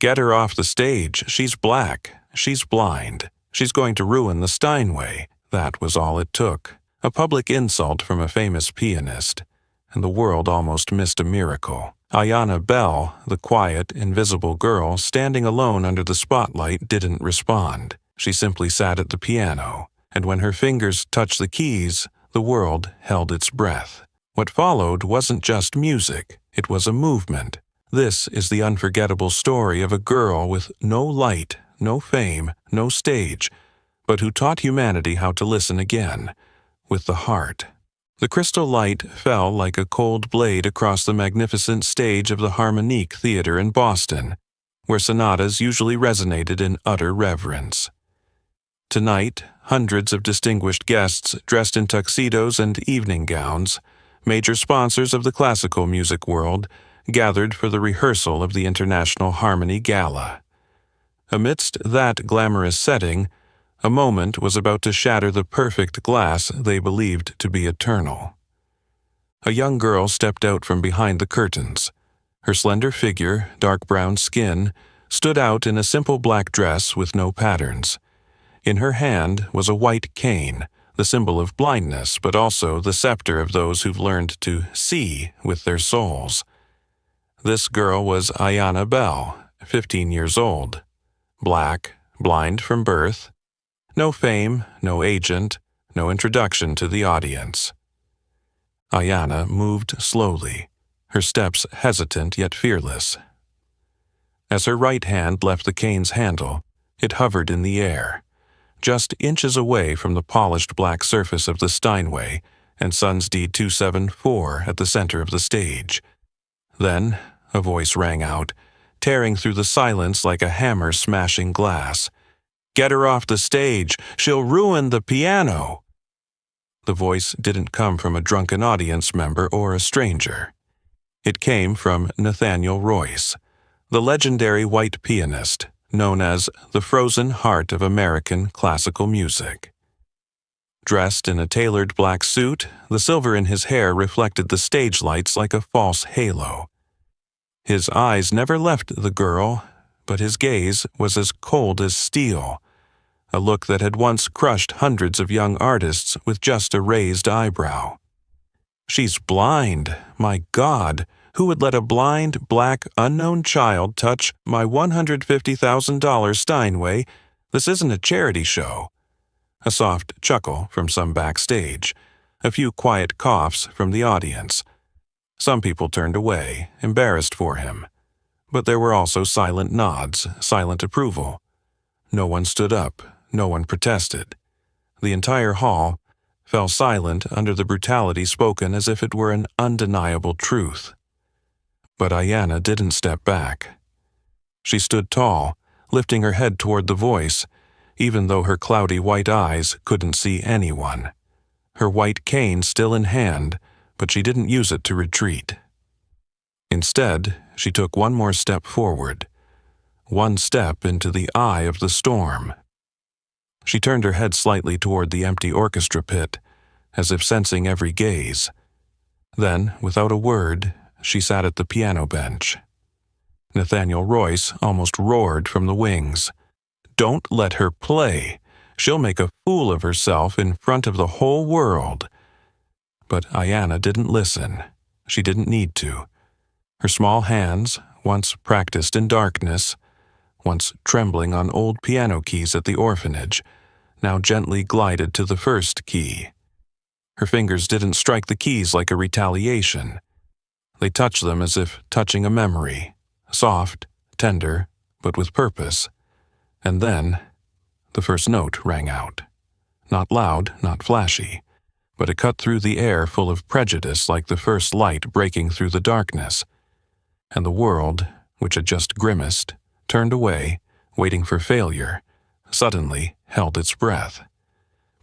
Get her off the stage. She's black. She's blind. She's going to ruin the Steinway. That was all it took. A public insult from a famous pianist. And the world almost missed a miracle. Ayanna Bell, the quiet, invisible girl standing alone under the spotlight, didn't respond. She simply sat at the piano, and when her fingers touched the keys, the world held its breath. What followed wasn't just music, it was a movement. This is the unforgettable story of a girl with no light, no fame, no stage, but who taught humanity how to listen again, with the heart. The crystal light fell like a cold blade across the magnificent stage of the Harmonique Theater in Boston, where sonatas usually resonated in utter reverence. Tonight, hundreds of distinguished guests dressed in tuxedos and evening gowns, major sponsors of the classical music world, gathered for the rehearsal of the International Harmony Gala. Amidst that glamorous setting, a moment was about to shatter the perfect glass they believed to be eternal. A young girl stepped out from behind the curtains. Her slender figure, dark brown skin, stood out in a simple black dress with no patterns. In her hand was a white cane, the symbol of blindness, but also the scepter of those who've learned to see with their souls. This girl was Ayanna Bell, 15 years old. Black, blind from birth. No fame, no agent, no introduction to the audience. Ayanna moved slowly, her steps hesitant yet fearless. As her right hand left the cane's handle, it hovered in the air, just inches away from the polished black surface of the Steinway and Sun's D274 at the center of the stage. Then, a voice rang out, tearing through the silence like a hammer smashing glass. "Get her off the stage! She'll ruin the piano!" The voice didn't come from a drunken audience member or a stranger. It came from Nathaniel Royce, the legendary white pianist, known as the frozen heart of American classical music. Dressed in a tailored black suit, the silver in his hair reflected the stage lights like a false halo. His eyes never left the girl, but his gaze was as cold as steel, a look that had once crushed hundreds of young artists with just a raised eyebrow. "She's blind. My God, who would let a blind, black, unknown child touch my $150,000 Steinway? This isn't a charity show." A soft chuckle from some backstage, a few quiet coughs from the audience. Some people turned away, embarrassed for him. But there were also silent nods, silent approval. No one stood up, no one protested. The entire hall fell silent under the brutality spoken as if it were an undeniable truth. But Ayanna didn't step back. She stood tall, lifting her head toward the voice, even though her cloudy white eyes couldn't see anyone. Her white cane still in hand, but she didn't use it to retreat. Instead, she took one more step forward, one step into the eye of the storm. She turned her head slightly toward the empty orchestra pit, as if sensing every gaze. Then, without a word, she sat at the piano bench. Nathaniel Royce almost roared from the wings. "Don't let her play. She'll make a fool of herself in front of the whole world." But Ayanna didn't listen. She didn't need to. Her small hands, once practiced in darkness, once trembling on old piano keys at the orphanage, now gently glided to the first key. Her fingers didn't strike the keys like a retaliation. They touched them as if touching a memory, soft, tender, but with purpose. And then, the first note rang out. Not loud, not flashy, but it cut through the air full of prejudice like the first light breaking through the darkness. And the world, which had just grimaced, turned away, waiting for failure, suddenly held its breath.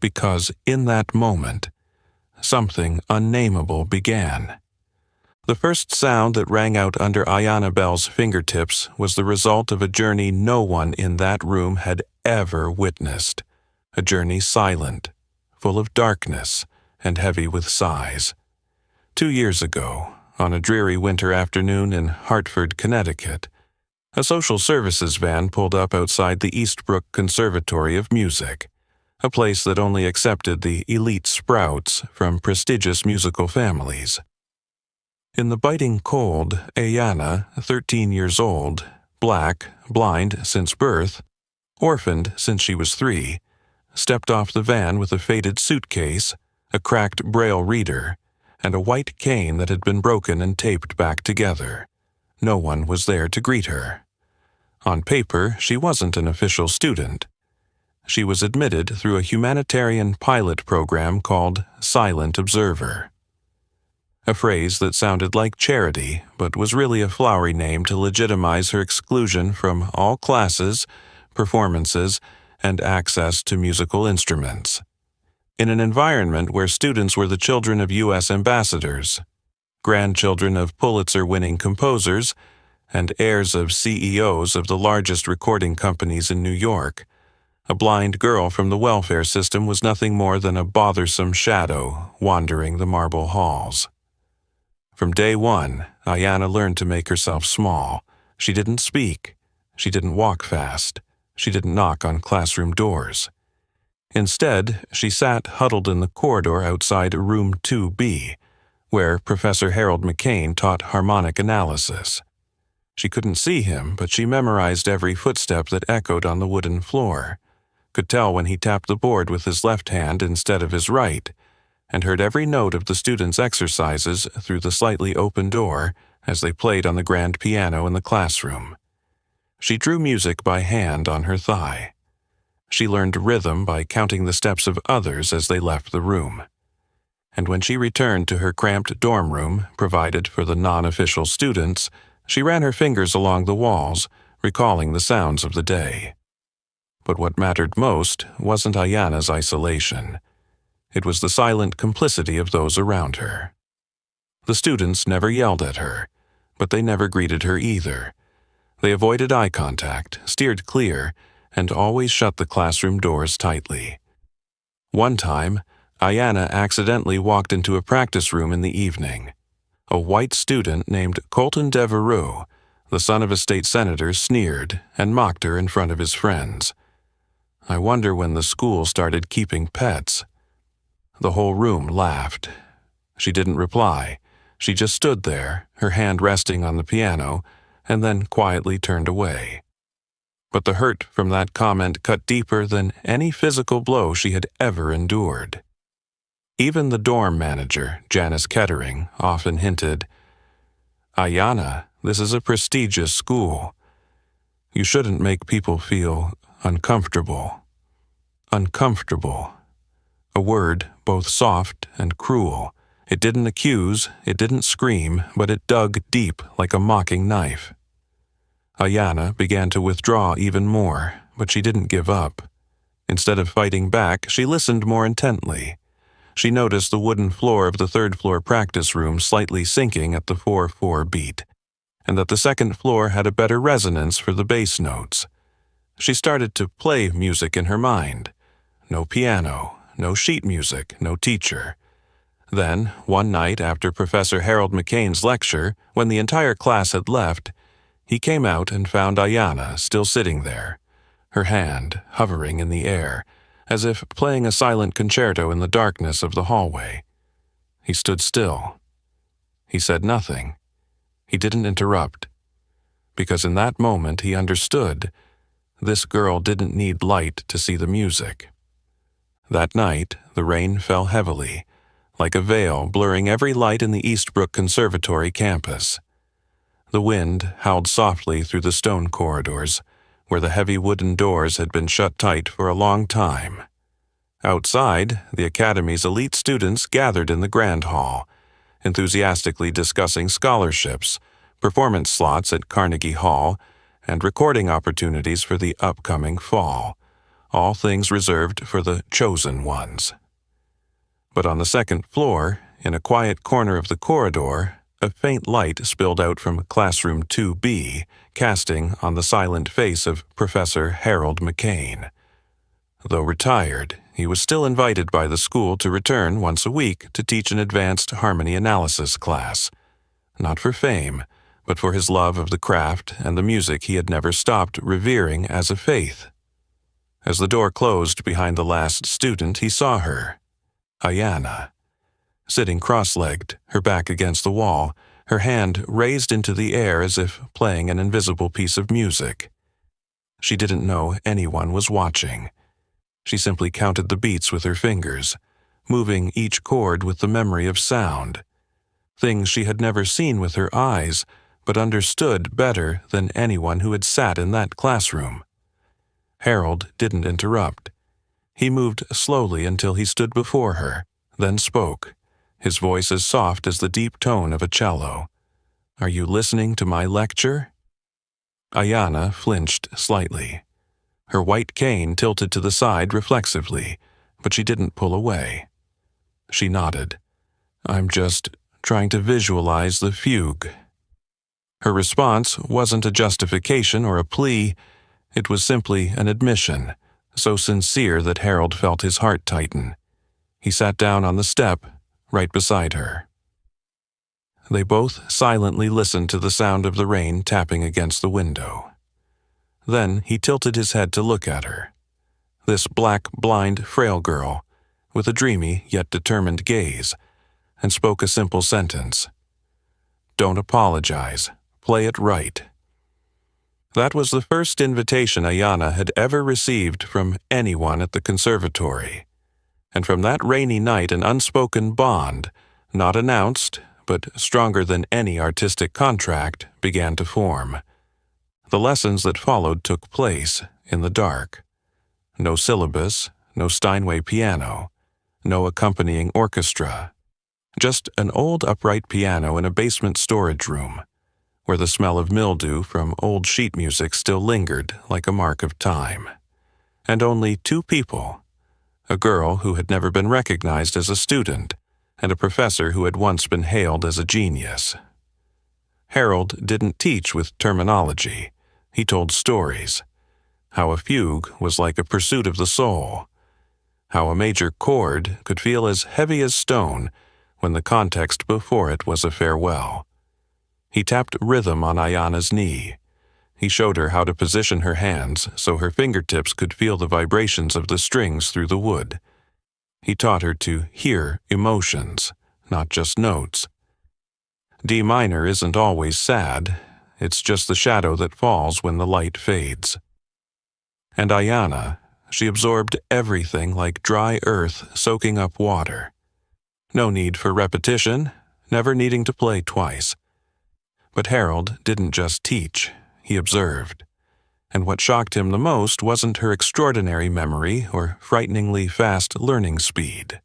Because in that moment, something unnameable began. The first sound that rang out under Ayanna Bell's fingertips was the result of a journey no one in that room had ever witnessed. A journey silent, full of darkness, and heavy with sighs. 2 years ago, on a dreary winter afternoon in Hartford, Connecticut, A social services van pulled up outside the Eastbrook Conservatory of Music, a place that only accepted the elite sprouts from prestigious musical families. In the biting cold, Ayanna, 13 years old, black, blind since birth, orphaned since she was 3, stepped off the van with a faded suitcase, a cracked braille reader, and a white cane that had been broken and taped back together. No one was there to greet her. On paper, she wasn't an official student. She was admitted through a humanitarian pilot program called Silent Observer. A phrase that sounded like charity, but was really a flowery name to legitimize her exclusion from all classes, performances, and access to musical instruments. In an environment where students were the children of U.S. ambassadors, grandchildren of Pulitzer-winning composers, and heirs of CEOs of the largest recording companies in New York, a blind girl from the welfare system was nothing more than a bothersome shadow wandering the marble halls. From day one, Ayanna learned to make herself small. She didn't speak. She didn't walk fast. She didn't knock on classroom doors. Instead, she sat huddled in the corridor outside Room 2B, where Professor Harold McCain taught harmonic analysis. She couldn't see him, but she memorized every footstep that echoed on the wooden floor, could tell when he tapped the board with his left hand instead of his right, and heard every note of the students' exercises through the slightly open door as they played on the grand piano in the classroom. She drew music by hand on her thigh. She learned rhythm by counting the steps of others as they left the room. And when she returned to her cramped dorm room, provided for the non-official students, she ran her fingers along the walls, recalling the sounds of the day. But what mattered most wasn't Ayanna's isolation. It was the silent complicity of those around her. The students never yelled at her, but they never greeted her either. They avoided eye contact, steered clear, and always shut the classroom doors tightly. One time, Ayanna accidentally walked into a practice room in the evening. A white student named Colton Devereux, the son of a state senator, sneered and mocked her in front of his friends. I wonder when the school started keeping pets. The whole room laughed. She didn't reply. She just stood there, her hand resting on the piano, and then quietly turned away. But the hurt from that comment cut deeper than any physical blow she had ever endured. Even the dorm manager, Janice Kettering, often hinted, "Ayanna, this is a prestigious school. You shouldn't make people feel uncomfortable." Uncomfortable. A word both soft and cruel. It didn't accuse, it didn't scream, but it dug deep like a mocking knife. Ayanna began to withdraw even more, but she didn't give up. Instead of fighting back, she listened more intently. She noticed the wooden floor of the third-floor practice room slightly sinking at the 4/4 beat, and that the second floor had a better resonance for the bass notes. She started to play music in her mind. No piano, no sheet music, no teacher. Then, one night after Professor Harold McCain's lecture, when the entire class had left, he came out and found Ayanna still sitting there, her hand hovering in the air, as if playing a silent concerto in the darkness of the hallway. He stood still. He said nothing. He didn't interrupt. Because in that moment he understood this girl didn't need light to see the music. That night, the rain fell heavily, like a veil blurring every light in the Eastbrook Conservatory campus. The wind howled softly through the stone corridors, where the heavy wooden doors had been shut tight for a long time. Outside, the Academy's elite students gathered in the Grand Hall, enthusiastically discussing scholarships, performance slots at Carnegie Hall, and recording opportunities for the upcoming fall, all things reserved for the chosen ones. But on the second floor, in a quiet corner of the corridor, a faint light spilled out from classroom 2B, casting on the silent face of Professor Harold McCain. Though retired, he was still invited by the school to return once a week to teach an advanced harmony analysis class. Not for fame, but for his love of the craft and the music he had never stopped revering as a faith. As the door closed behind the last student, he saw her, Ayanna, sitting cross-legged, her back against the wall, her hand raised into the air as if playing an invisible piece of music. She didn't know anyone was watching. She simply counted the beats with her fingers, moving each chord with the memory of sound. Things she had never seen with her eyes, but understood better than anyone who had sat in that classroom. Harold didn't interrupt. He moved slowly until he stood before her, then spoke, his voice as soft as the deep tone of a cello. "Are you listening to my lecture?" Ayanna flinched slightly. Her white cane tilted to the side reflexively, but she didn't pull away. She nodded. "I'm just trying to visualize the fugue." Her response wasn't a justification or a plea. It was simply an admission, so sincere that Harold felt his heart tighten. He sat down on the step, right beside her. They both silently listened to the sound of the rain tapping against the window. Then he tilted his head to look at her. This black, blind, frail girl, with a dreamy yet determined gaze, and spoke a simple sentence. "Don't apologize. Play it right." That was the first invitation Ayanna had ever received from anyone at the conservatory. And from that rainy night an unspoken bond, not announced, but stronger than any artistic contract, began to form. The lessons that followed took place in the dark. No syllabus, no Steinway piano, no accompanying orchestra. Just an old upright piano in a basement storage room, where the smell of mildew from old sheet music still lingered like a mark of time. And only two people, a girl who had never been recognized as a student, and a professor who had once been hailed as a genius. Harold didn't teach with terminology. He told stories. How a fugue was like a pursuit of the soul. How a major chord could feel as heavy as stone when the context before it was a farewell. He tapped rhythm on Ayanna's knee. He showed her how to position her hands so her fingertips could feel the vibrations of the strings through the wood. He taught her to hear emotions, not just notes. D minor isn't always sad. It's just the shadow that falls when the light fades. And Ayanna, she absorbed everything like dry earth soaking up water. No need for repetition, never needing to play twice. But Harold didn't just teach, he observed. And what shocked him the most wasn't her extraordinary memory or frighteningly fast learning speed.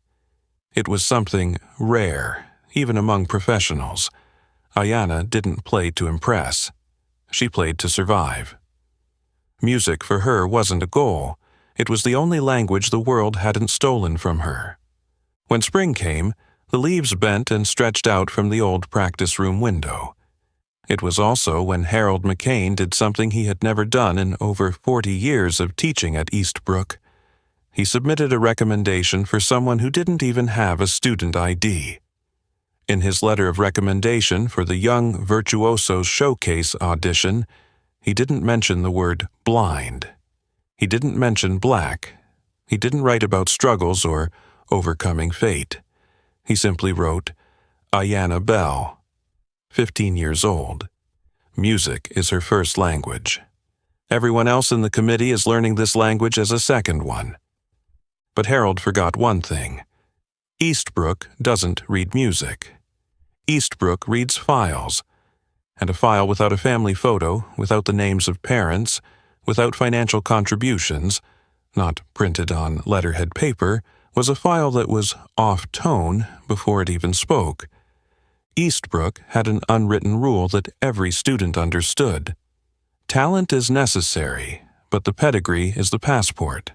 It was something rare, even among professionals. Ayanna didn't play to impress. She played to survive. Music for her wasn't a goal. It was the only language the world hadn't stolen from her. When spring came, the leaves bent and stretched out from the old practice room window. It was also when Harold McCain did something he had never done in over 40 years of teaching at Eastbrook. He submitted a recommendation for someone who didn't even have a student ID. In his letter of recommendation for the Young Virtuosos Showcase audition, he didn't mention the word blind. He didn't mention black. He didn't write about struggles or overcoming fate. He simply wrote, Ayanna Bell, 15 years old. Music is her first language. Everyone else in the committee is learning this language as a second one. But Harold forgot one thing. Eastbrook doesn't read music. Eastbrook reads files. And a file without a family photo, without the names of parents, without financial contributions, not printed on letterhead paper, was a file that was off-tone before it even spoke. Eastbrook had an unwritten rule that every student understood. Talent is necessary, but the pedigree is the passport.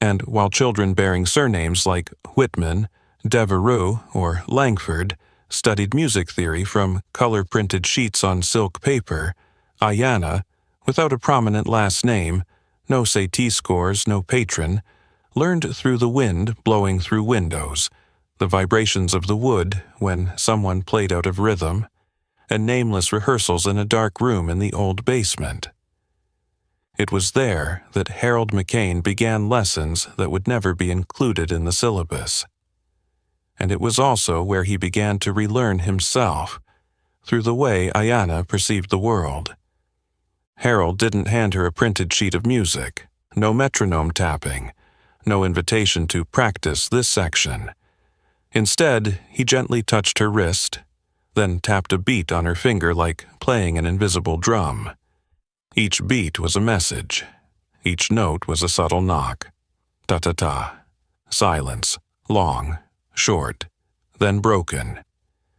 And while children bearing surnames like Whitman, Devereux, or Langford studied music theory from color-printed sheets on silk paper, Ayanna, without a prominent last name, no Satie scores, no patron, learned through the wind blowing through windows, the vibrations of the wood when someone played out of rhythm, and nameless rehearsals in a dark room in the old basement. It was there that Harold McCain began lessons that would never be included in the syllabus. And it was also where he began to relearn himself, through the way Ayanna perceived the world. Harold didn't hand her a printed sheet of music, no metronome tapping, no invitation to practice this section. Instead, he gently touched her wrist, then tapped a beat on her finger like playing an invisible drum. Each beat was a message. Each note was a subtle knock. Ta-ta-ta. Silence. Long. Short. Then broken.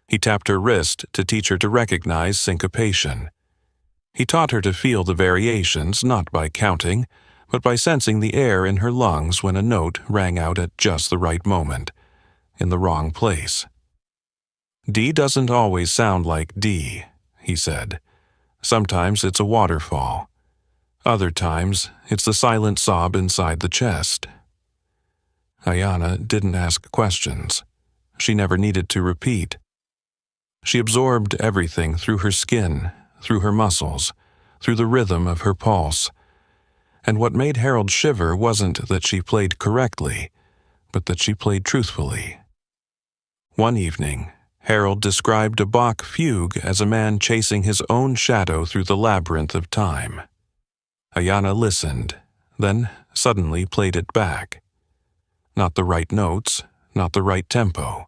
He tapped her wrist to teach her to recognize syncopation. He taught her to feel the variations not by counting, but by sensing the air in her lungs when a note rang out at just the right moment, in the wrong place. D doesn't always sound like D, he said. Sometimes it's a waterfall. Other times, it's the silent sob inside the chest. Ayanna didn't ask questions. She never needed to repeat. She absorbed everything through her skin, through her muscles, through the rhythm of her pulse. And what made Harold shiver wasn't that she played correctly, but that she played truthfully. One evening, Harold described a Bach fugue as a man chasing his own shadow through the labyrinth of time. Ayanna listened, then suddenly played it back. Not the right notes, not the right tempo,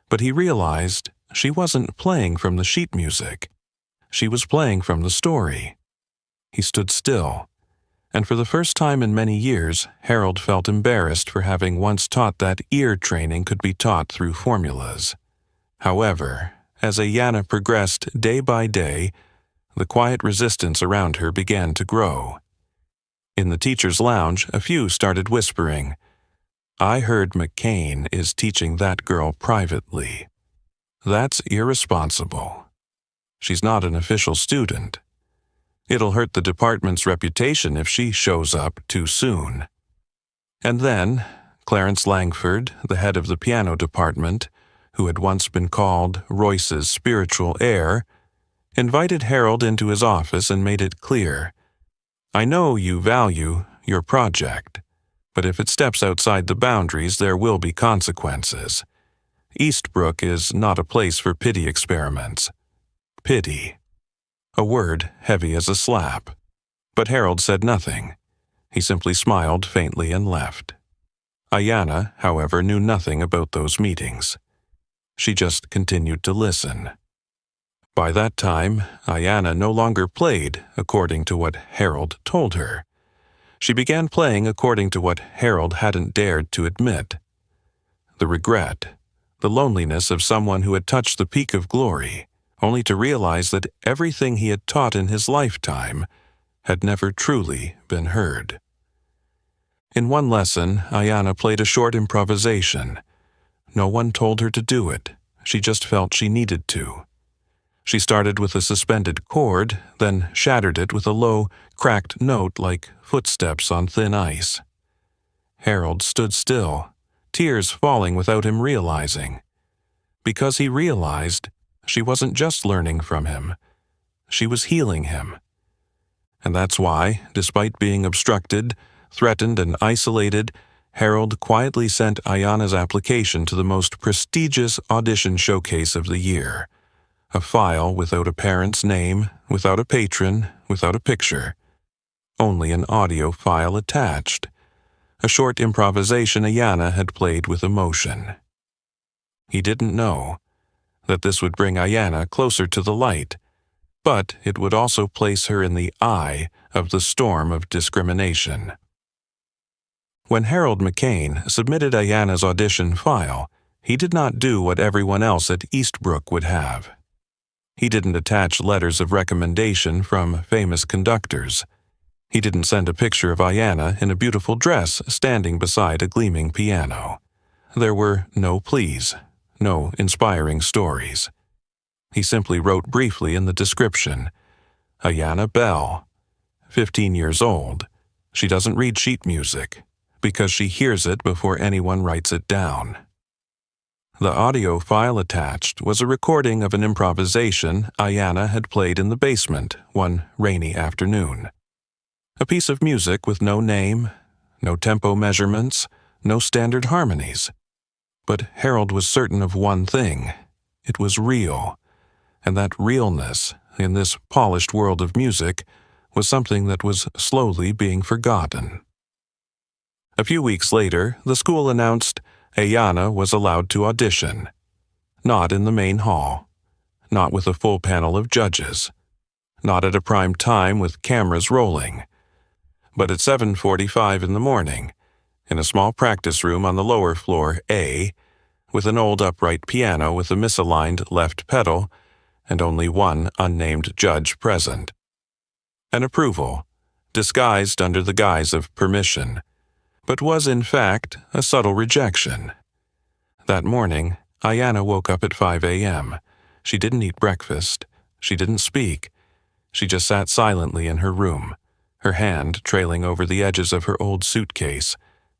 but he realized she wasn't playing from the sheet music. She was playing from the story. He stood still, and for the first time in many years, Harold felt embarrassed for having once taught that ear training could be taught through formulas. However, as Ayanna progressed day by day, the quiet resistance around her began to grow. In the teacher's lounge, a few started whispering, "I heard McCain is teaching that girl privately. That's irresponsible. She's not an official student. It'll hurt the department's reputation if she shows up too soon." And then, Clarence Langford, the head of the piano department, who had once been called Royce's spiritual heir, invited Harold into his office and made it clear, "I know you value your project, but if it steps outside the boundaries, there will be consequences. Eastbrook is not a place for pity experiments." Pity. A word heavy as a slap. But Harold said nothing. He simply smiled faintly and left. Ayanna, however, knew nothing about those meetings. She just continued to listen. By that time, Ayanna no longer played according to what Harold told her. She began playing according to what Harold hadn't dared to admit. The regret, the loneliness of someone who had touched the peak of glory, only to realize that everything he had taught in his lifetime had never truly been heard. In one lesson, Ayanna played a short improvisation. No one told her to do it. She just felt she needed to. She started with a suspended chord, then shattered it with a low, cracked note like footsteps on thin ice. Harold stood still, tears falling without him realizing. Because he realized she wasn't just learning from him. She was healing him. And that's why, despite being obstructed, threatened, and isolated, Harold quietly sent Ayanna's application to the most prestigious audition showcase of the year. A file without a parent's name, without a patron, without a picture. Only an audio file attached. A short improvisation Ayanna had played with emotion. He didn't know that this would bring Ayanna closer to the light, but it would also place her in the eye of the storm of discrimination. When Harold McCain submitted Ayanna's audition file, he did not do what everyone else at Eastbrook would have. He didn't attach letters of recommendation from famous conductors. He didn't send a picture of Ayanna in a beautiful dress standing beside a gleaming piano. There were no pleas, no inspiring stories. He simply wrote briefly in the description, "Ayanna Bell, 15 years old. She doesn't read sheet music, because she hears it before anyone writes it down." The audio file attached was a recording of an improvisation Ayanna had played in the basement one rainy afternoon. A piece of music with no name, no tempo measurements, no standard harmonies. But Harold was certain of one thing: it was real, and that realness, in this polished world of music, was something that was slowly being forgotten. A few weeks later, the school announced Ayanna was allowed to audition. Not in the main hall, not with a full panel of judges, not at a prime time with cameras rolling, but at 7:45 in the morning, in a small practice room on the lower floor A, with an old upright piano with a misaligned left pedal and only one unnamed judge present. An approval, disguised under the guise of permission, but was in fact a subtle rejection. That morning, Ayanna woke up at 5 a.m. She didn't eat breakfast. She didn't speak. She just sat silently in her room, her hand trailing over the edges of her old suitcase,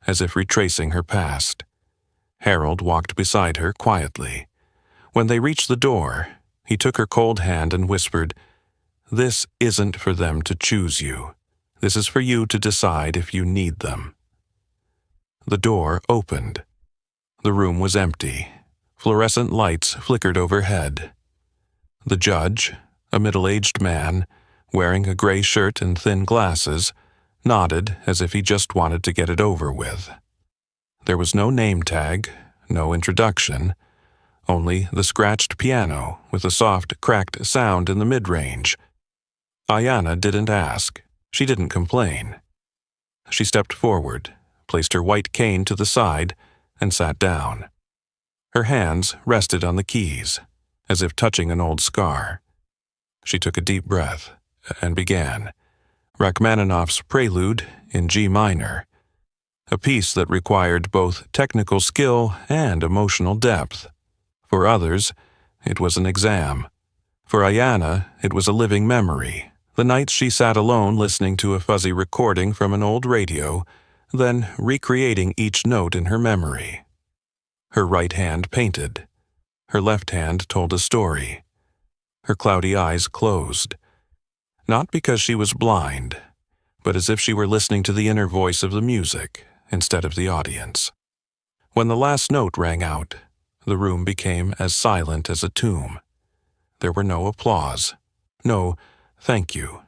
as if retracing her past. Harold walked beside her quietly. When they reached the door, he took her cold hand and whispered, "This isn't for them to choose you. This is for you to decide if you need them." The door opened. The room was empty. Fluorescent lights flickered overhead. The judge, a middle-aged man, wearing a gray shirt and thin glasses, nodded as if he just wanted to get it over with. There was no name tag, no introduction, only the scratched piano with a soft, cracked sound in the mid-range. Ayanna didn't ask. She didn't complain. She stepped forward, placed her white cane to the side, and sat down. Her hands rested on the keys, as if touching an old scar. She took a deep breath and began Rachmaninoff's Prelude in G minor, a piece that required both technical skill and emotional depth. For others, it was an exam. For Ayanna, it was a living memory, the nights she sat alone listening to a fuzzy recording from an old radio, then recreating each note in her memory. Her right hand painted. Her left hand told a story. Her cloudy eyes closed. Not because she was blind, but as if she were listening to the inner voice of the music instead of the audience. When the last note rang out, the room became as silent as a tomb. There were no applause, no "thank you."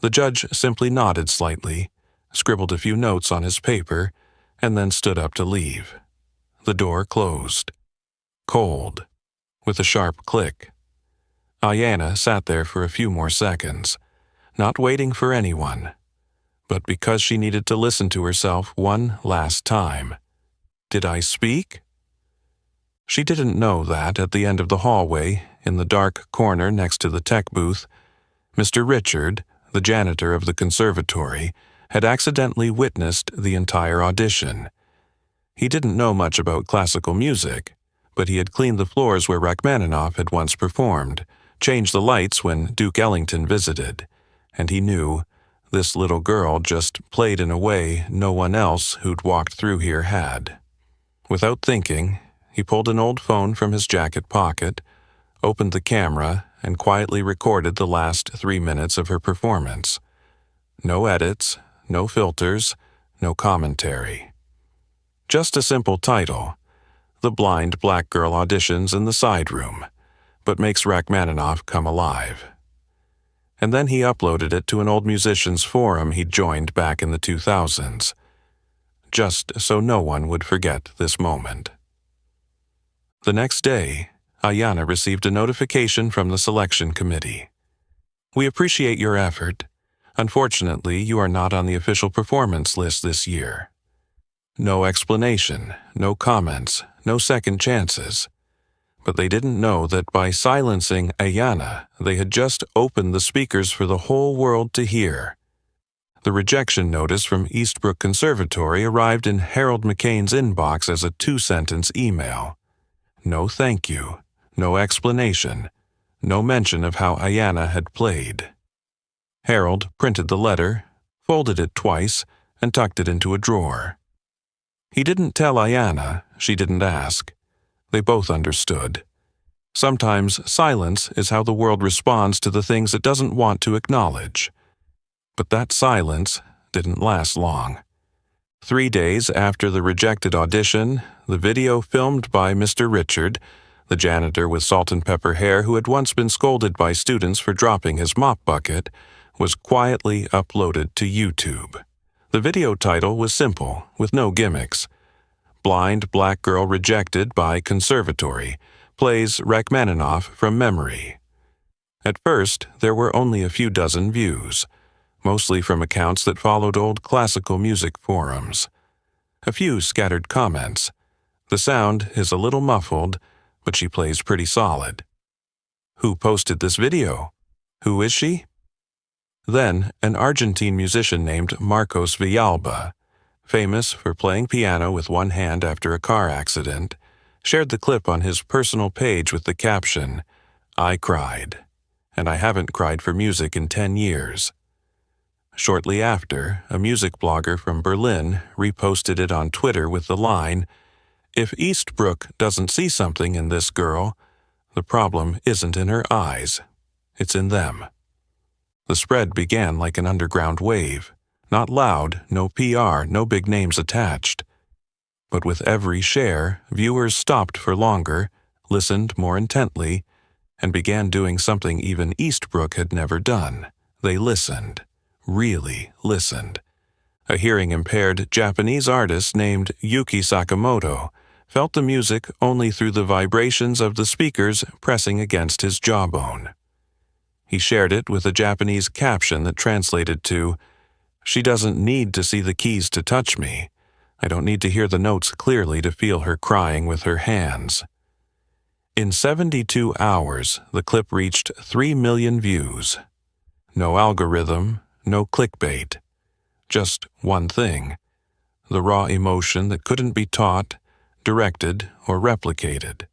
The judge simply nodded slightly, scribbled a few notes on his paper, and then stood up to leave. The door closed. Cold, with a sharp click. Ayanna sat there for a few more seconds, not waiting for anyone, but because she needed to listen to herself one last time. Did I speak? She didn't know that at the end of the hallway, in the dark corner next to the tech booth, Mr. Richard, the janitor of the conservatory, had accidentally witnessed the entire audition. He didn't know much about classical music, but he had cleaned the floors where Rachmaninoff had once performed, changed the lights when Duke Ellington visited, and he knew this little girl just played in a way no one else who'd walked through here had. Without thinking, he pulled an old phone from his jacket pocket, opened the camera, and quietly recorded the last 3 minutes of her performance. No edits, no filters, no commentary. Just a simple title: The Blind Black Girl Auditions in the Side Room, but makes Rachmaninoff come alive. And then he uploaded it to an old musicians forum he'd joined back in the 2000s, just so no one would forget this moment. The next day, Ayanna received a notification from the selection committee. "We appreciate your effort. Unfortunately, you are not on the official performance list this year." No explanation, no comments, no second chances. But they didn't know that by silencing Ayanna, they had just opened the speakers for the whole world to hear. The rejection notice from Eastbrook Conservatory arrived in Harold McCain's inbox as a 2-sentence email. No thank you, no explanation, no mention of how Ayanna had played. Harold printed the letter, folded it twice, and tucked it into a drawer. He didn't tell Ayanna, she didn't ask. They both understood. Sometimes silence is how the world responds to the things it doesn't want to acknowledge. But that silence didn't last long. 3 days after the rejected audition, the video filmed by Mr. Richard, the janitor with salt and pepper hair who had once been scolded by students for dropping his mop bucket, was quietly uploaded to YouTube. The video title was simple, with no gimmicks. Blind Black Girl Rejected by Conservatory plays Rachmaninoff from memory. At first, there were only a few dozen views, mostly from accounts that followed old classical music forums. A few scattered comments. The sound is a little muffled, but she plays pretty solid. Who posted this video? Who is she? Then, an Argentine musician named Marcos Villalba, famous for playing piano with one hand after a car accident, shared the clip on his personal page with the caption, "I cried, and I haven't cried for music in 10 years. Shortly after, a music blogger from Berlin reposted it on Twitter with the line, "If Eastbrook doesn't see something in this girl, the problem isn't in her eyes, it's in them." The spread began like an underground wave, not loud, no PR, no big names attached. But with every share, viewers stopped for longer, listened more intently, and began doing something even Eastbrook had never done. They listened. Really listened. A hearing-impaired Japanese artist named Yuki Sakamoto felt the music only through the vibrations of the speakers pressing against his jawbone. He shared it with a Japanese caption that translated to, "She doesn't need to see the keys to touch me. I don't need to hear the notes clearly to feel her crying with her hands." In 72 hours, the clip reached 3 million views. No algorithm, no clickbait. Just one thing. The raw emotion that couldn't be taught, directed, or replicated.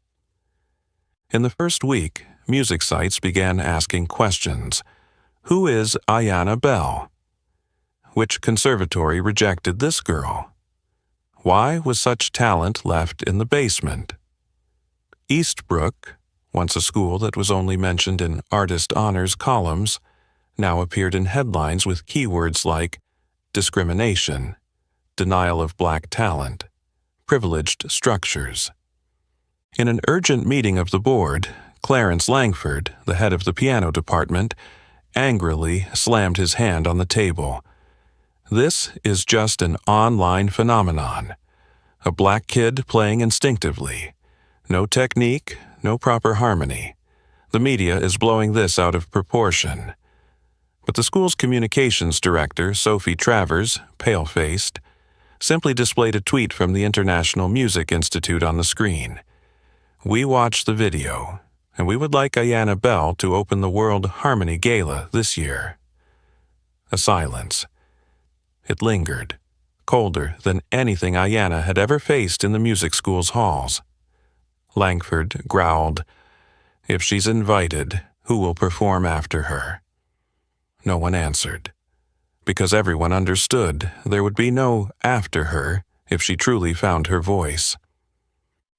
In the first week, music sites began asking questions. Who is Ayanna Bell? Which conservatory rejected this girl? Why was such talent left in the basement? Eastbrook, once a school that was only mentioned in artist honors columns, now appeared in headlines with keywords like discrimination, denial of black talent, privileged structures. In an urgent meeting of the board, Clarence Langford, the head of the piano department, angrily slammed his hand on the table. This is just an online phenomenon. A black kid playing instinctively. No technique, no proper harmony. The media is blowing this out of proportion. But the school's communications director, Sophie Travers, pale-faced, simply displayed a tweet from the International Music Institute on the screen. "We watched the video, and we would like Ayanna Bell to open the World Harmony Gala this year." A silence. It lingered, colder than anything Ayanna had ever faced in the music school's halls. Langford growled, "If she's invited, who will perform after her?" No one answered, because everyone understood there would be no after her if she truly found her voice.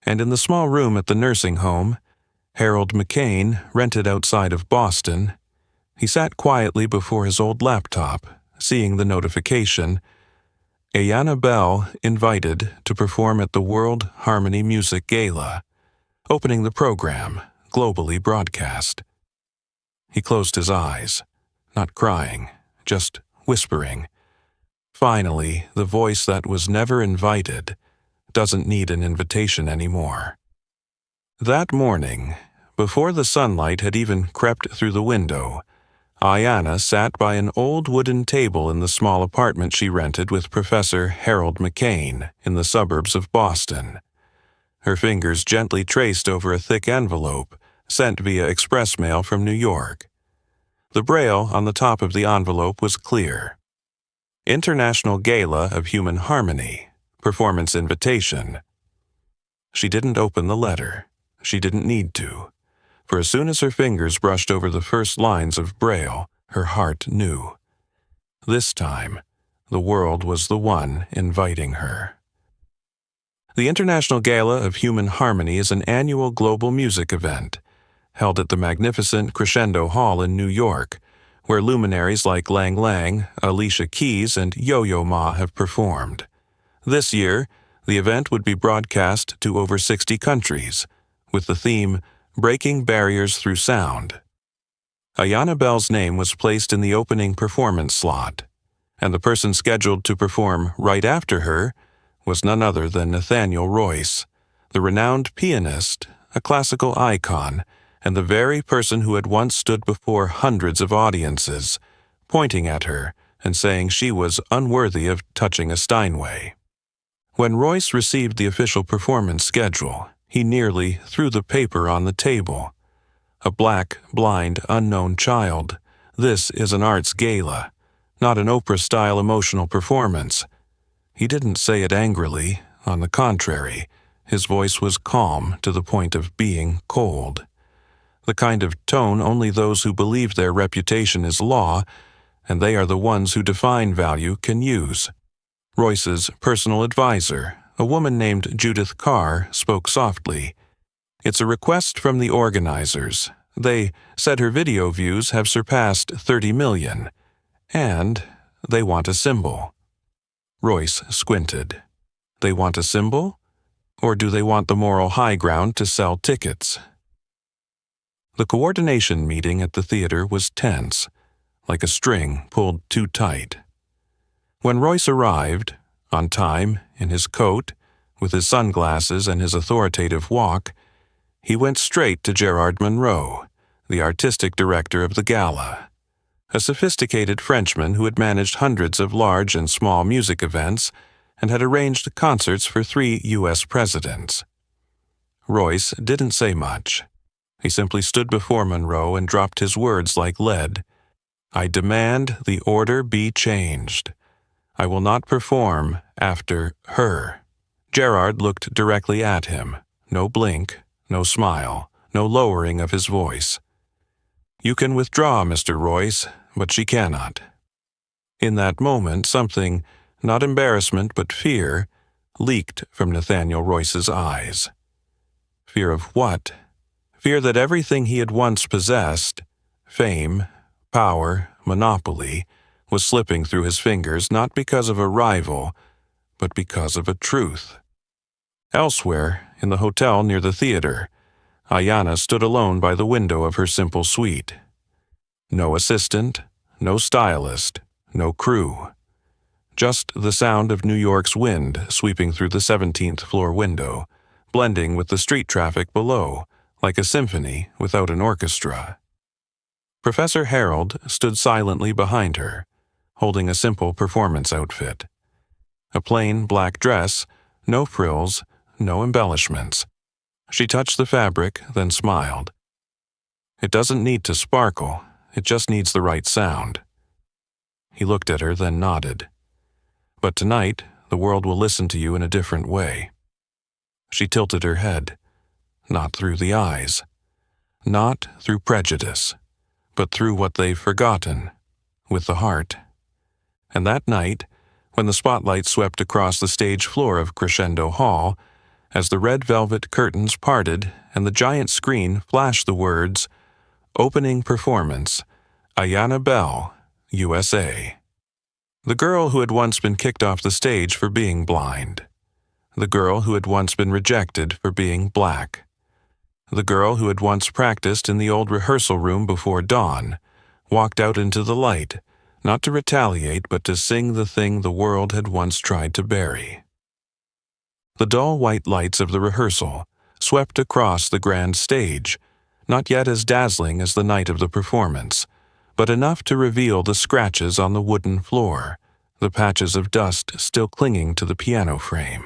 And in the small room at the nursing home, Harold McCain, rented outside of Boston, he sat quietly before his old laptop, seeing the notification, Ayanna Bell invited to perform at the World Harmony Music Gala, opening the program, globally broadcast. He closed his eyes, not crying, just whispering. Finally, the voice that was never invited doesn't need an invitation anymore. That morning, before the sunlight had even crept through the window, Ayanna sat by an old wooden table in the small apartment she rented with Professor Harold McCain in the suburbs of Boston. Her fingers gently traced over a thick envelope sent via express mail from New York. The braille on the top of the envelope was clear. International Gala of Human Harmony, performance invitation. She didn't open the letter. She didn't need to. For as soon as her fingers brushed over the first lines of braille, her heart knew. This time, the world was the one inviting her. The International Gala of Human Harmony is an annual global music event held at the magnificent Crescendo Hall in New York, where luminaries like Lang Lang, Alicia Keys, and Yo-Yo Ma have performed. This year, the event would be broadcast to over 60 countries, with the theme Breaking Barriers Through Sound. Ayanna Bell's name was placed in the opening performance slot, and the person scheduled to perform right after her was none other than Nathaniel Royce, the renowned pianist, a classical icon, and the very person who had once stood before hundreds of audiences, pointing at her and saying she was unworthy of touching a Steinway. When Royce received the official performance schedule, he nearly threw the paper on the table. A black, blind, unknown child. This is an arts gala, not an Oprah-style emotional performance. He didn't say it angrily. On the contrary, his voice was calm to the point of being cold. The kind of tone only those who believe their reputation is law, and they are the ones who define value, can use. Royce's personal advisor, a woman named Judith Carr, spoke softly. It's a request from the organizers. They said her video views have surpassed 30 million, and they want a symbol. Royce squinted. They want a symbol? Or do they want the moral high ground to sell tickets? The coordination meeting at the theater was tense, like a string pulled too tight. When Royce arrived, on time, in his coat, with his sunglasses and his authoritative walk, he went straight to Gerard Monroe, the artistic director of the gala, a sophisticated Frenchman who had managed hundreds of large and small music events and had arranged concerts for 3 U.S. presidents. Royce didn't say much. He simply stood before Monroe and dropped his words like lead. I demand the order be changed. I will not perform after her. Gerard looked directly at him. No blink, no smile, no lowering of his voice. You can withdraw, Mr. Royce, but she cannot. In that moment, something, not embarrassment but fear, leaked from Nathaniel Royce's eyes. Fear of what? Fear that everything he had once possessed, fame, power, monopoly, was slipping through his fingers not because of a rival, but because of a truth. Elsewhere, in the hotel near the theater, Ayanna stood alone by the window of her simple suite. No assistant, no stylist, no crew. Just the sound of New York's wind sweeping through the 17th floor window, blending with the street traffic below, like a symphony without an orchestra. Professor Harold stood silently behind her, holding a simple performance outfit. A plain black dress, no frills, no embellishments. She touched the fabric, then smiled. It doesn't need to sparkle, it just needs the right sound. He looked at her, then nodded. But tonight, the world will listen to you in a different way. She tilted her head. Not through the eyes. Not through prejudice, but through what they've forgotten, with the heart. And that night, when the spotlight swept across the stage floor of Crescendo Hall, as the red velvet curtains parted and the giant screen flashed the words, Opening Performance, Ayanna Bell, USA. The girl who had once been kicked off the stage for being blind. The girl who had once been rejected for being black. The girl who had once practiced in the old rehearsal room before dawn, walked out into the light, not to retaliate but to sing the thing the world had once tried to bury. The dull white lights of the rehearsal swept across the grand stage, not yet as dazzling as the night of the performance, but enough to reveal the scratches on the wooden floor, the patches of dust still clinging to the piano frame.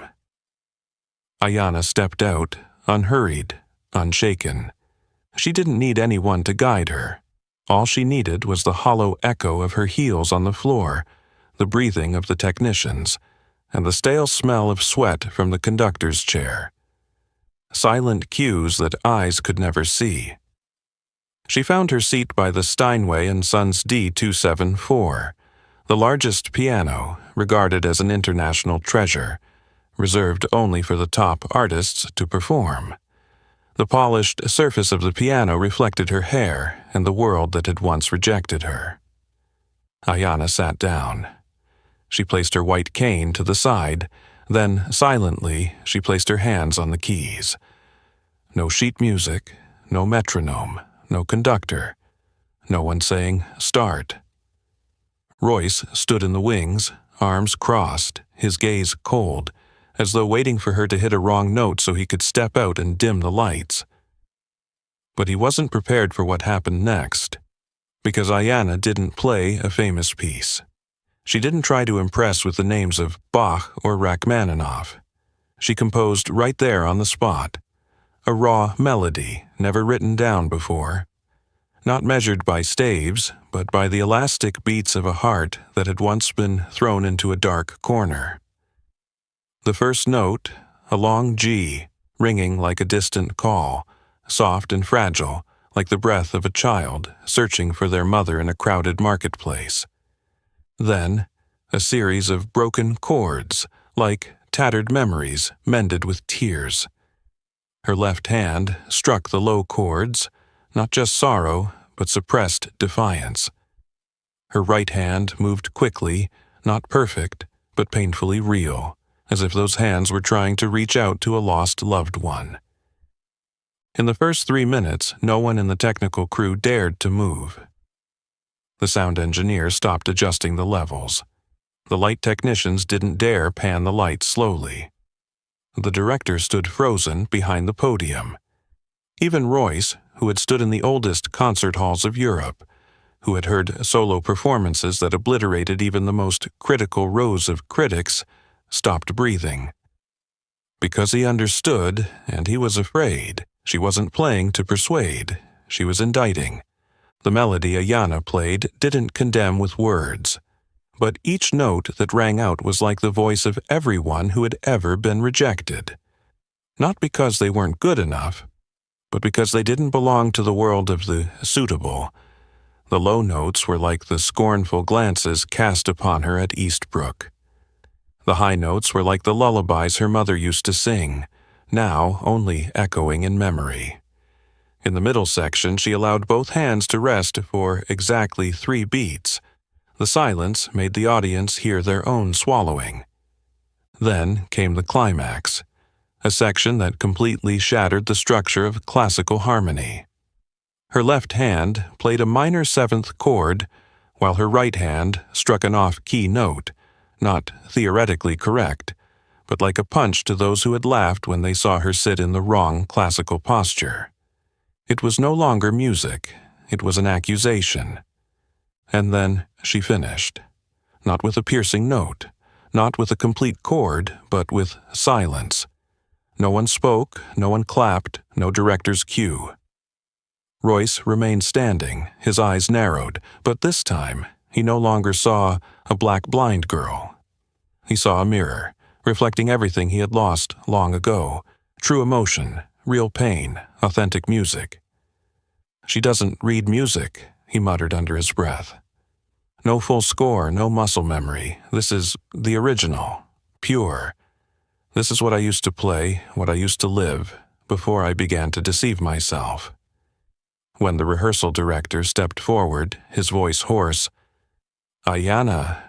Ayanna stepped out, unhurried, unshaken. She didn't need anyone to guide her. All she needed was the hollow echo of her heels on the floor, the breathing of the technicians, and the stale smell of sweat from the conductor's chair. Silent cues that eyes could never see. She found her seat by the Steinway & Sons D274, the largest piano, regarded as an international treasure, reserved only for the top artists to perform. The polished surface of the piano reflected her hair and the world that had once rejected her. Ayanna sat down. She placed her white cane to the side, then, silently, she placed her hands on the keys. No sheet music, no metronome, no conductor, no one saying, "Start." Royce stood in the wings, arms crossed, his gaze cold, as though waiting for her to hit a wrong note so he could step out and dim the lights. But he wasn't prepared for what happened next, because Ayanna didn't play a famous piece. She didn't try to impress with the names of Bach or Rachmaninoff. She composed right there on the spot, a raw melody never written down before, not measured by staves, but by the elastic beats of a heart that had once been thrown into a dark corner. The first note, a long G, ringing like a distant call, soft and fragile, like the breath of a child searching for their mother in a crowded marketplace. Then, a series of broken chords, like tattered memories mended with tears. Her left hand struck the low chords, not just sorrow, but suppressed defiance. Her right hand moved quickly, not perfect, but painfully real, as if those hands were trying to reach out to a lost loved one. In the first 3 minutes, no one in the technical crew dared to move. The sound engineer stopped adjusting the levels. The light technicians didn't dare pan the lights slowly. The director stood frozen behind the podium. Even Royce, who had stood in the oldest concert halls of Europe, who had heard solo performances that obliterated even the most critical rows of critics, stopped breathing. Because he understood, and he was afraid, she wasn't playing to persuade, she was indicting. The melody Ayanna played didn't condemn with words, but each note that rang out was like the voice of everyone who had ever been rejected. Not because they weren't good enough, but because they didn't belong to the world of the suitable. The low notes were like the scornful glances cast upon her at Eastbrook. The high notes were like the lullabies her mother used to sing, now only echoing in memory. In the middle section, she allowed both hands to rest for exactly 3 beats. The silence made the audience hear their own swallowing. Then came the climax, a section that completely shattered the structure of classical harmony. Her left hand played a minor 7th chord, while her right hand struck an off-key note, not theoretically correct, but like a punch to those who had laughed when they saw her sit in the wrong classical posture. It was no longer music, it was an accusation. And then she finished, not with a piercing note, not with a complete chord, but with silence. No one spoke, no one clapped, no director's cue. Royce remained standing, his eyes narrowed, but this time he no longer saw a black blind girl. He saw a mirror, reflecting everything he had lost long ago, true emotion, real pain, authentic music. "She doesn't read music," he muttered under his breath. "No full score, no muscle memory. This is the original, pure. This is what I used to play, what I used to live, before I began to deceive myself." When the rehearsal director stepped forward, his voice hoarse, "Ayanna,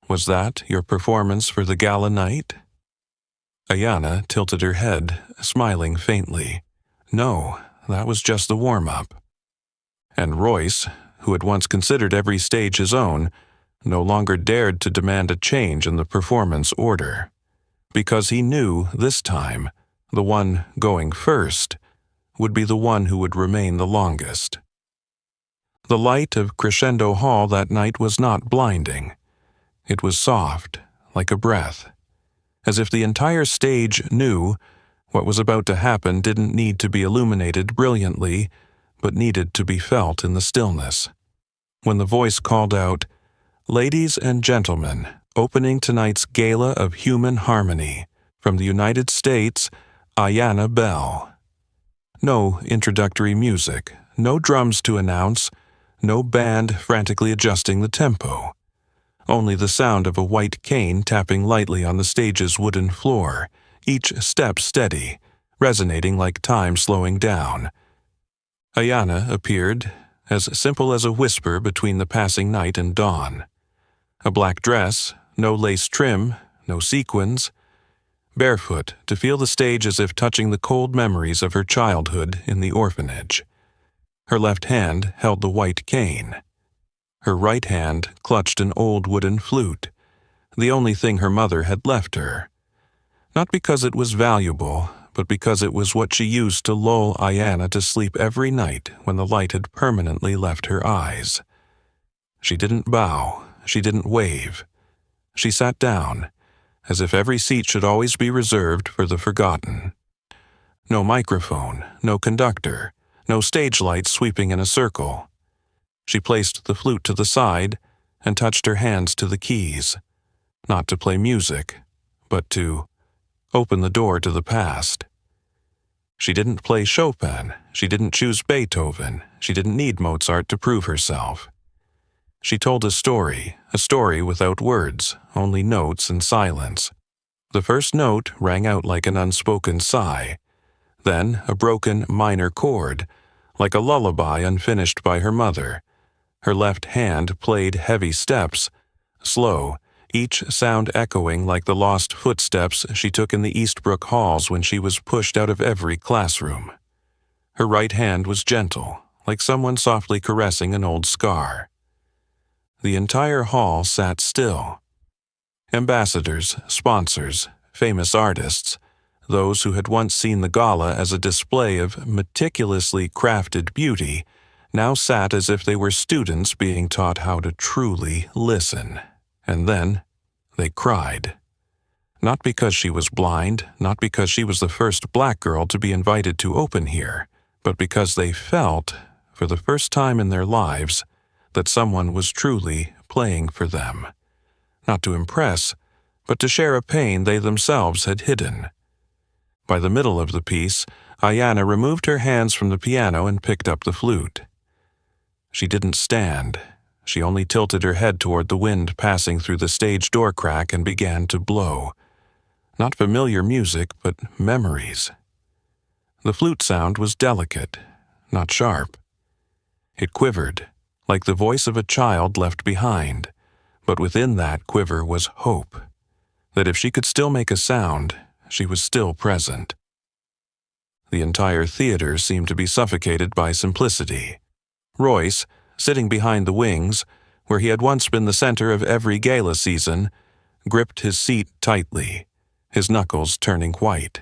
was that your performance for the gala night?" Ayanna tilted her head, smiling faintly. "No, that was just the warm-up." And Royce, who had once considered every stage his own, no longer dared to demand a change in the performance order, because he knew this time the one going first would be the one who would remain the longest. The light of Crescendo Hall that night was not blinding. It was soft, like a breath, as if the entire stage knew what was about to happen didn't need to be illuminated brilliantly, but needed to be felt in the stillness. When the voice called out, "Ladies and gentlemen, opening tonight's Gala of Human Harmony, from the United States, Ayanna Bell." No introductory music, no drums to announce, no band frantically adjusting the tempo. only the sound of a white cane tapping lightly on the stage's wooden floor, each step steady, resonating like time slowing down. Ayanna appeared, as simple as a whisper between the passing night and dawn. A black dress, no lace trim, no sequins, barefoot to feel the stage as if touching the cold memories of her childhood in the orphanage. Her left hand held the white cane. Her right hand clutched an old wooden flute, the only thing her mother had left her. Not because it was valuable, but because it was what she used to lull Ayanna to sleep every night when the light had permanently left her eyes. She didn't bow, she didn't wave. She sat down, as if every seat should always be reserved for the forgotten. No microphone, no conductor, no stage lights sweeping in a circle. She placed the flute to the side and touched her hands to the keys, not to play music, but to open the door to the past. She didn't play Chopin, she didn't choose Beethoven, she didn't need Mozart to prove herself. She told a story without words, only notes and silence. The first note rang out like an unspoken sigh, then a broken minor chord, like a lullaby unfinished by her mother. Her left hand played heavy steps, slow, each sound echoing like the lost footsteps she took in the Eastbrook halls when she was pushed out of every classroom. Her right hand was gentle, like someone softly caressing an old scar. The entire hall sat still. Ambassadors, sponsors, famous artists, those who had once seen the gala as a display of meticulously crafted beauty, now sat as if they were students being taught how to truly listen. And then they cried. Not because she was blind, not because she was the first black girl to be invited to open here, but because they felt, for the first time in their lives, that someone was truly playing for them. Not to impress, but to share a pain they themselves had hidden. By the middle of the piece, Ayanna removed her hands from the piano and picked up the flute. She didn't stand. She only tilted her head toward the wind passing through the stage door crack and began to blow. Not familiar music, but memories. The flute sound was delicate, not sharp. It quivered, like the voice of a child left behind, but within that quiver was hope, that if she could still make a sound, she was still present. The entire theater seemed to be suffocated by simplicity. Royce, sitting behind the wings, where he had once been the center of every gala season, gripped his seat tightly, his knuckles turning white.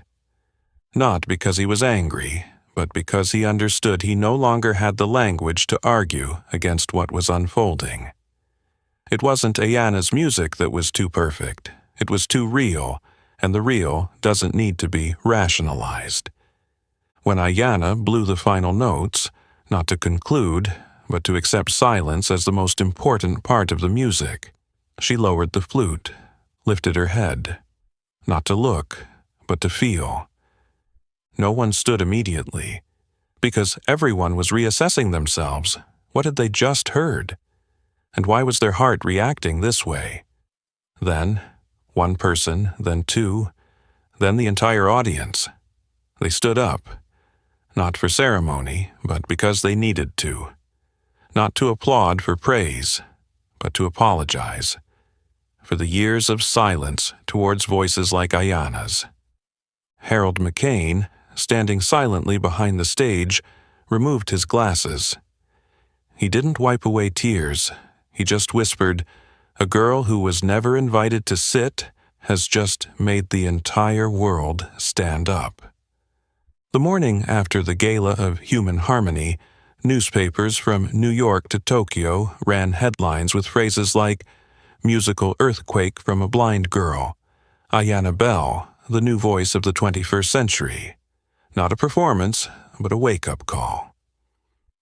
Not because he was angry, but because he understood he no longer had the language to argue against what was unfolding. It wasn't Ayanna's music that was too perfect. It was too real, and the real doesn't need to be rationalized. When Ayanna blew the final notes, not to conclude, but to accept silence as the most important part of the music, she lowered the flute, lifted her head, not to look, but to feel. No one stood immediately, because everyone was reassessing themselves. What had they just heard? And why was their heart reacting this way? Then, one person, then two, then the entire audience. They stood up, not for ceremony, but because they needed to. Not to applaud for praise, but to apologize for the years of silence towards voices like Ayanna's. Harold McCain, standing silently behind the stage, removed his glasses. He didn't wipe away tears. He just whispered, "A girl who was never invited to sit has just made the entire world stand up." The morning after the Gala of Human Harmony, newspapers from New York to Tokyo ran headlines with phrases like, "Musical earthquake from a blind girl," "Ayanna Bell, the new voice of the 21st century." Not a performance, but a wake-up call.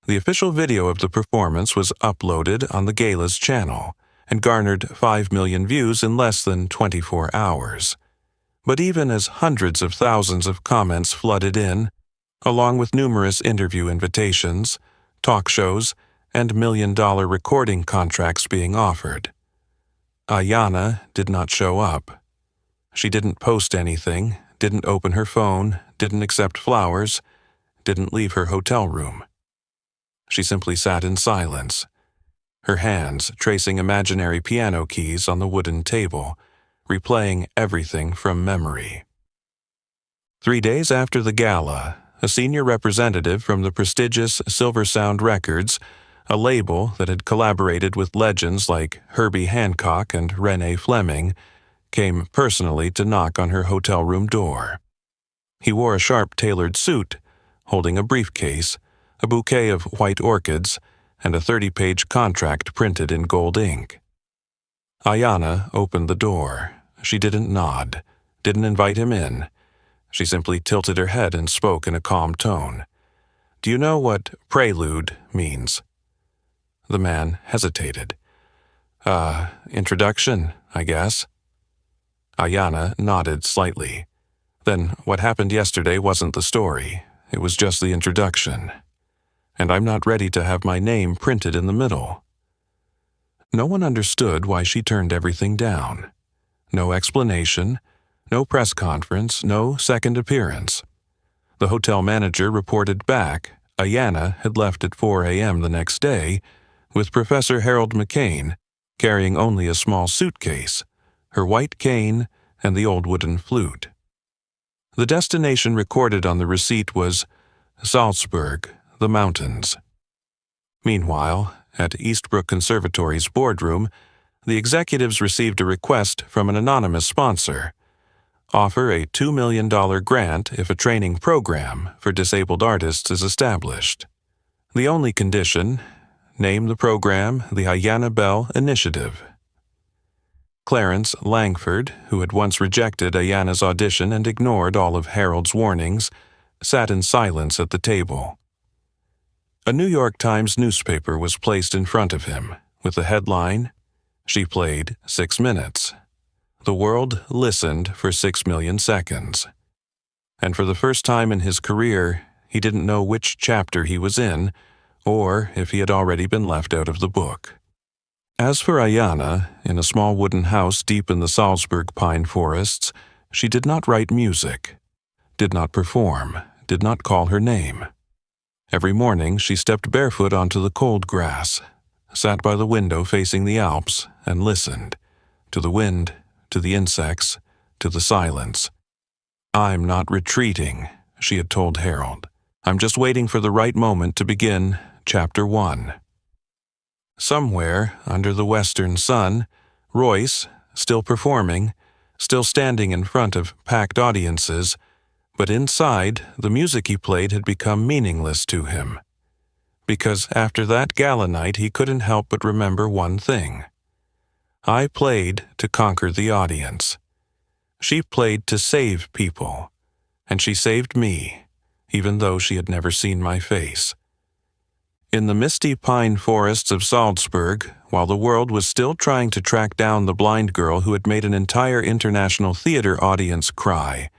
The official video of the performance was uploaded on the Gala's channel and garnered 5 million views in less than 24 hours. But even as hundreds of thousands of comments flooded in, along with numerous interview invitations, talk shows, and million-dollar recording contracts being offered, Ayanna did not show up. She didn't post anything, didn't open her phone, didn't accept flowers, didn't leave her hotel room. She simply sat in silence, her hands tracing imaginary piano keys on the wooden table, replaying everything from memory. 3 days after the gala, a senior representative from the prestigious Silver Sound Records, a label that had collaborated with legends like Herbie Hancock and Renee Fleming, came personally to knock on her hotel room door. He wore a sharp-tailored suit, holding a briefcase, a bouquet of white orchids, and a 30-page contract printed in gold ink. Ayanna opened the door. She didn't nod, didn't invite him in. She simply tilted her head and spoke in a calm tone. "Do you know what prelude means?" The man hesitated. Introduction, I guess." Ayanna nodded slightly. "Then what happened yesterday wasn't the story. It was just the introduction. And I'm not ready to have my name printed in the middle." No one understood why she turned everything down. No explanation, no press conference, no second appearance. The hotel manager reported back Ayanna had left at 4 a.m. the next day, with Professor Harold McCain carrying only a small suitcase, her white cane, and the old wooden flute. The destination recorded on the receipt was Salzburg, the mountains. Meanwhile, at Eastbrook Conservatory's boardroom, the executives received a request from an anonymous sponsor. Offer a $2 million grant if a training program for disabled artists is established. The only condition, name the program the Ayanna Bell Initiative. Clarence Langford, who had once rejected Ayanna's audition and ignored all of Harold's warnings, sat in silence at the table. A New York Times newspaper was placed in front of him, with the headline, "She played 6 minutes." The world listened for 6 million seconds. And for the first time in his career, he didn't know which chapter he was in, or if he had already been left out of the book. As for Ayanna, in a small wooden house deep in the Salzburg pine forests, she did not write music, did not perform, did not call her name. Every morning she stepped barefoot onto the cold grass, sat by the window facing the Alps, and listened, to the wind, to the insects, to the silence. "I'm not retreating," she had told Harold. "I'm just waiting for the right moment to begin Chapter 1. Somewhere, under the western sun, Royce, still performing, still standing in front of packed audiences, but inside, the music he played had become meaningless to him. Because after that gala night he couldn't help but remember one thing. I played to conquer the audience. She played to save people, and she saved me, even though she had never seen my face. In the misty pine forests of Salzburg, while the world was still trying to track down the blind girl who had made an entire international theater audience cry,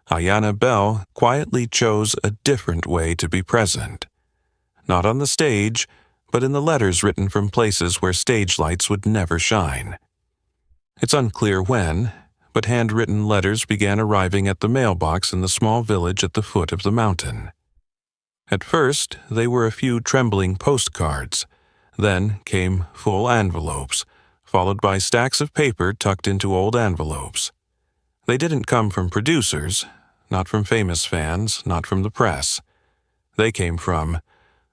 Ayanna Bell quietly chose a different way to be present. Not on the stage, but in the letters written from places where stage lights would never shine. It's unclear when, but handwritten letters began arriving at the mailbox in the small village at the foot of the mountain. At first, they were a few trembling postcards. Then came full envelopes, followed by stacks of paper tucked into old envelopes. They didn't come from producers, not from famous fans, not from the press. They came from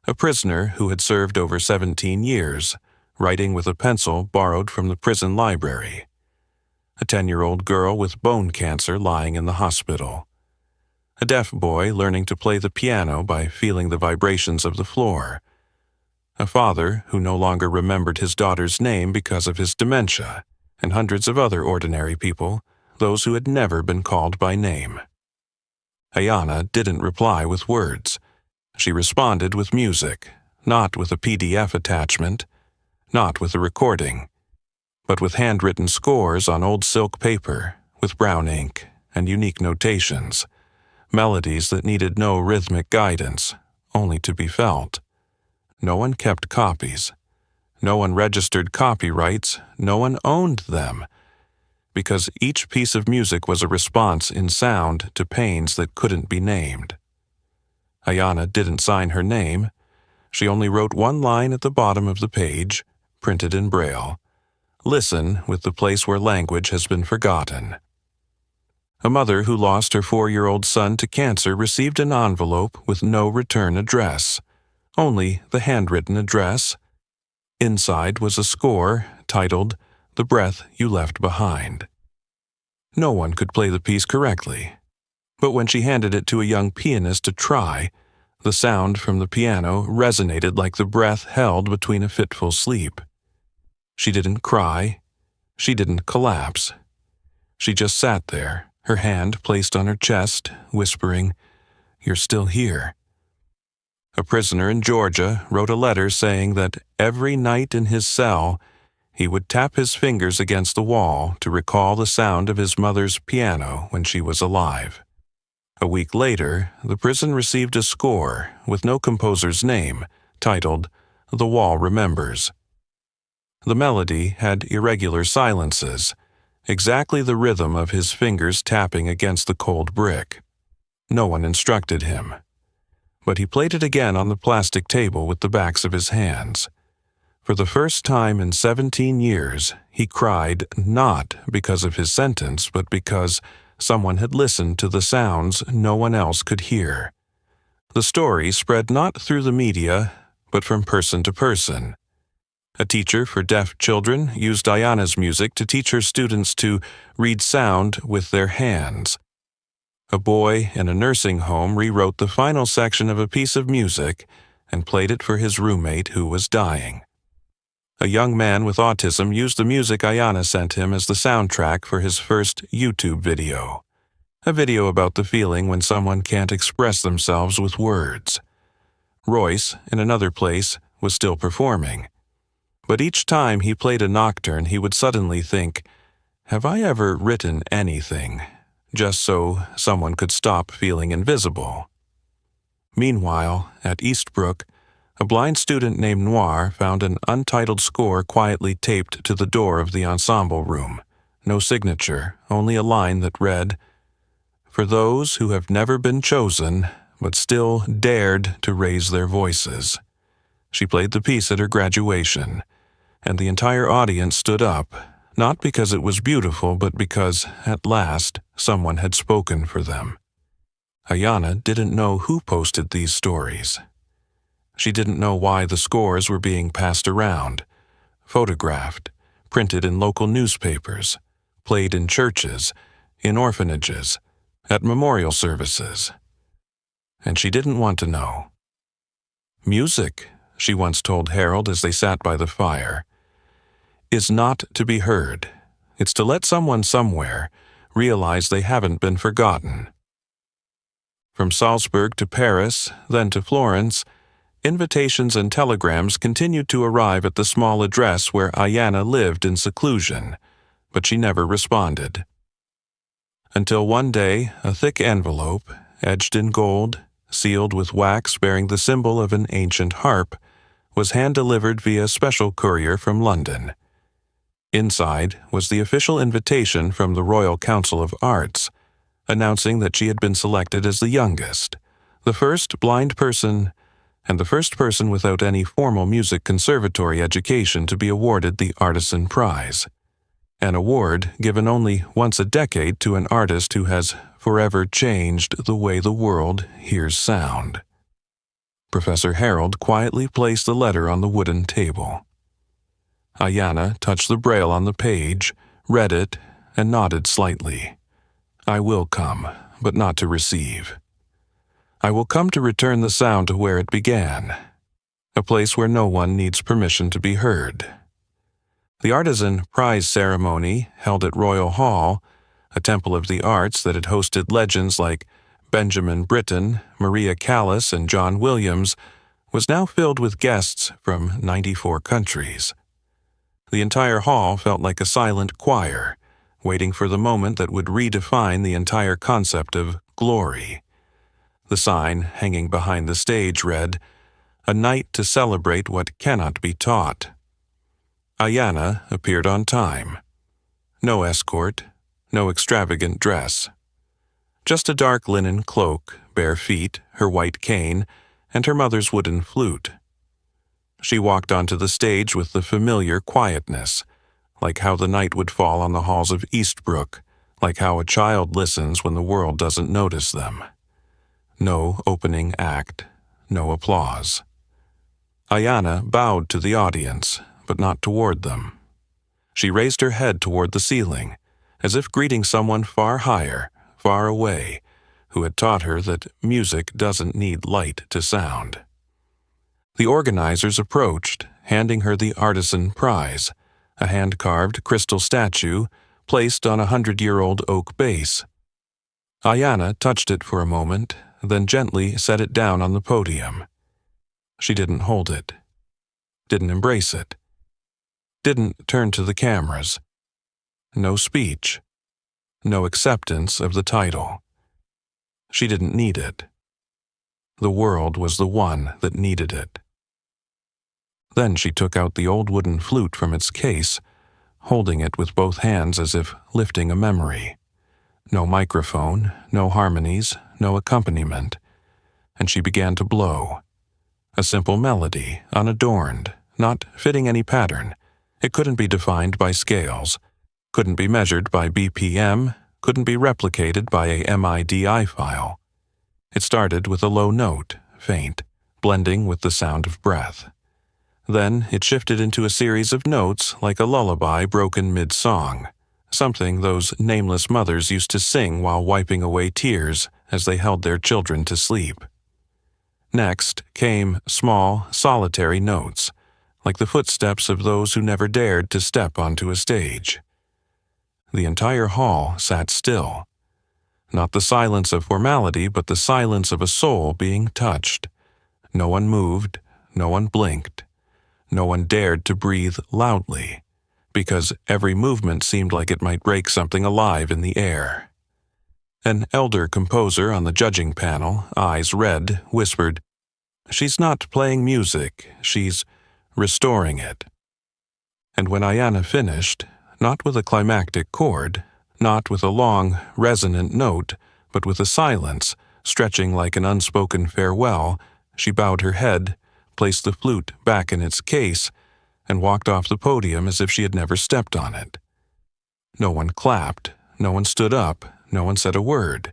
a prisoner who had served over 17 years, writing with a pencil borrowed from the prison library. A 10-year-old girl with bone cancer lying in the hospital. A deaf boy learning to play the piano by feeling the vibrations of the floor. A father who no longer remembered his daughter's name because of his dementia, and hundreds of other ordinary people, those who had never been called by name. Ayanna didn't reply with words. She responded with music, not with a PDF attachment, not with a recording, but with handwritten scores on old silk paper, with brown ink and unique notations, melodies that needed no rhythmic guidance, only to be felt. No one kept copies. No one registered copyrights, no one owned them, because each piece of music was a response in sound to pains that couldn't be named. Ayanna didn't sign her name. She only wrote one line at the bottom of the page, printed in Braille. Listen with the place where language has been forgotten. A mother who lost her 4-year-old son to cancer received an envelope with no return address, only the handwritten address. Inside was a score titled, "The Breath You Left Behind." No one could play the piece correctly, but when she handed it to a young pianist to try, the sound from the piano resonated like the breath held between a fitful sleep. She didn't cry. She didn't collapse. She just sat there, her hand placed on her chest, whispering, "You're still here." A prisoner in Georgia wrote a letter saying that every night in his cell, he would tap his fingers against the wall to recall the sound of his mother's piano when she was alive. A week later, the prison received a score with no composer's name, titled, "The Wall Remembers." The melody had irregular silences, exactly the rhythm of his fingers tapping against the cold brick. No one instructed him, but he played it again on the plastic table with the backs of his hands. For the first time in 17 years, he cried not because of his sentence, but because someone had listened to the sounds no one else could hear. The story spread not through the media, but from person to person. A teacher for deaf children used Ayanna's music to teach her students to read sound with their hands. A boy in a nursing home rewrote the final section of a piece of music and played it for his roommate who was dying. A young man with autism used the music Ayanna sent him as the soundtrack for his first YouTube video, a video about the feeling when someone can't express themselves with words. Royce, in another place, was still performing. But each time he played a nocturne, he would suddenly think, "Have I ever written anything?" just so someone could stop feeling invisible. Meanwhile, at Eastbrook, a blind student named Noir found an untitled score quietly taped to the door of the ensemble room. No signature, only a line that read, "For those who have never been chosen, but still dared to raise their voices." She played the piece at her graduation, and the entire audience stood up, not because it was beautiful, but because, at last, someone had spoken for them. Ayanna didn't know who posted these stories. She didn't know why the scores were being passed around, photographed, printed in local newspapers, played in churches, in orphanages, at memorial services. And she didn't want to know. "Music," she once told Harold as they sat by the fire, "is not to be heard. It's to let someone somewhere realize they haven't been forgotten." From Salzburg to Paris, then to Florence, invitations and telegrams continued to arrive at the small address where Ayanna lived in seclusion, but she never responded. Until one day, a thick envelope, edged in gold, sealed with wax bearing the symbol of an ancient harp, was hand-delivered via special courier from London. Inside was the official invitation from the Royal Council of Arts, announcing that she had been selected as the youngest, the first blind person, and the first person without any formal music conservatory education to be awarded the Artisan Prize, an award given only once a decade to an artist who has forever changed the way the world hears sound. Professor Harold quietly placed the letter on the wooden table. Ayanna touched the braille on the page, read it, and nodded slightly. "I will come, but not to receive. I will come to return the sound to where it began, a place where no one needs permission to be heard." The Artisan Prize ceremony, held at Royal Hall, a temple of the arts that had hosted legends like Benjamin Britten, Maria Callas, and John Williams, was now filled with guests from 94 countries. The entire hall felt like a silent choir, waiting for the moment that would redefine the entire concept of glory. The sign hanging behind the stage read, "A night to celebrate what cannot be taught." Ayanna appeared on time. No escort, no extravagant dress. Just a dark linen cloak, bare feet, her white cane, and her mother's wooden flute. She walked onto the stage with the familiar quietness, like how the night would fall on the halls of Eastbrook, like how a child listens when the world doesn't notice them. No opening act, no applause. Ayanna bowed to the audience, but not toward them. She raised her head toward the ceiling, as if greeting someone far higher, far away, who had taught her that music doesn't need light to sound. The organizers approached, handing her the artisan prize, a hand-carved crystal statue placed on a 100-year-old oak base. Ayanna touched it for a moment, then gently set it down on the podium. She didn't hold it, didn't embrace it, didn't turn to the cameras. No speech, no acceptance of the title. She didn't need it. The world was the one that needed it. Then she took out the old wooden flute from its case, holding it with both hands as if lifting a memory. No microphone, no harmonies, no accompaniment. And she began to blow. A simple melody, unadorned, not fitting any pattern. It couldn't be defined by scales, couldn't be measured by BPM, couldn't be replicated by a MIDI file. It started with a low note, faint, blending with the sound of breath. Then it shifted into a series of notes like a lullaby broken mid-song, something those nameless mothers used to sing while wiping away tears as they held their children to sleep. Next came small, solitary notes, like the footsteps of those who never dared to step onto a stage. The entire hall sat still. Not the silence of formality, but the silence of a soul being touched. No one moved, no one blinked. No one dared to breathe loudly, because every movement seemed like it might break something alive in the air. An elder composer on the judging panel, eyes red, whispered, "She's not playing music, she's restoring it." And when Ayanna finished, not with a climactic chord, not with a long, resonant note, but with a silence, stretching like an unspoken farewell, she bowed her head, placed the flute back in its case, and walked off the podium as if she had never stepped on it. No one clapped, no one stood up, no one said a word,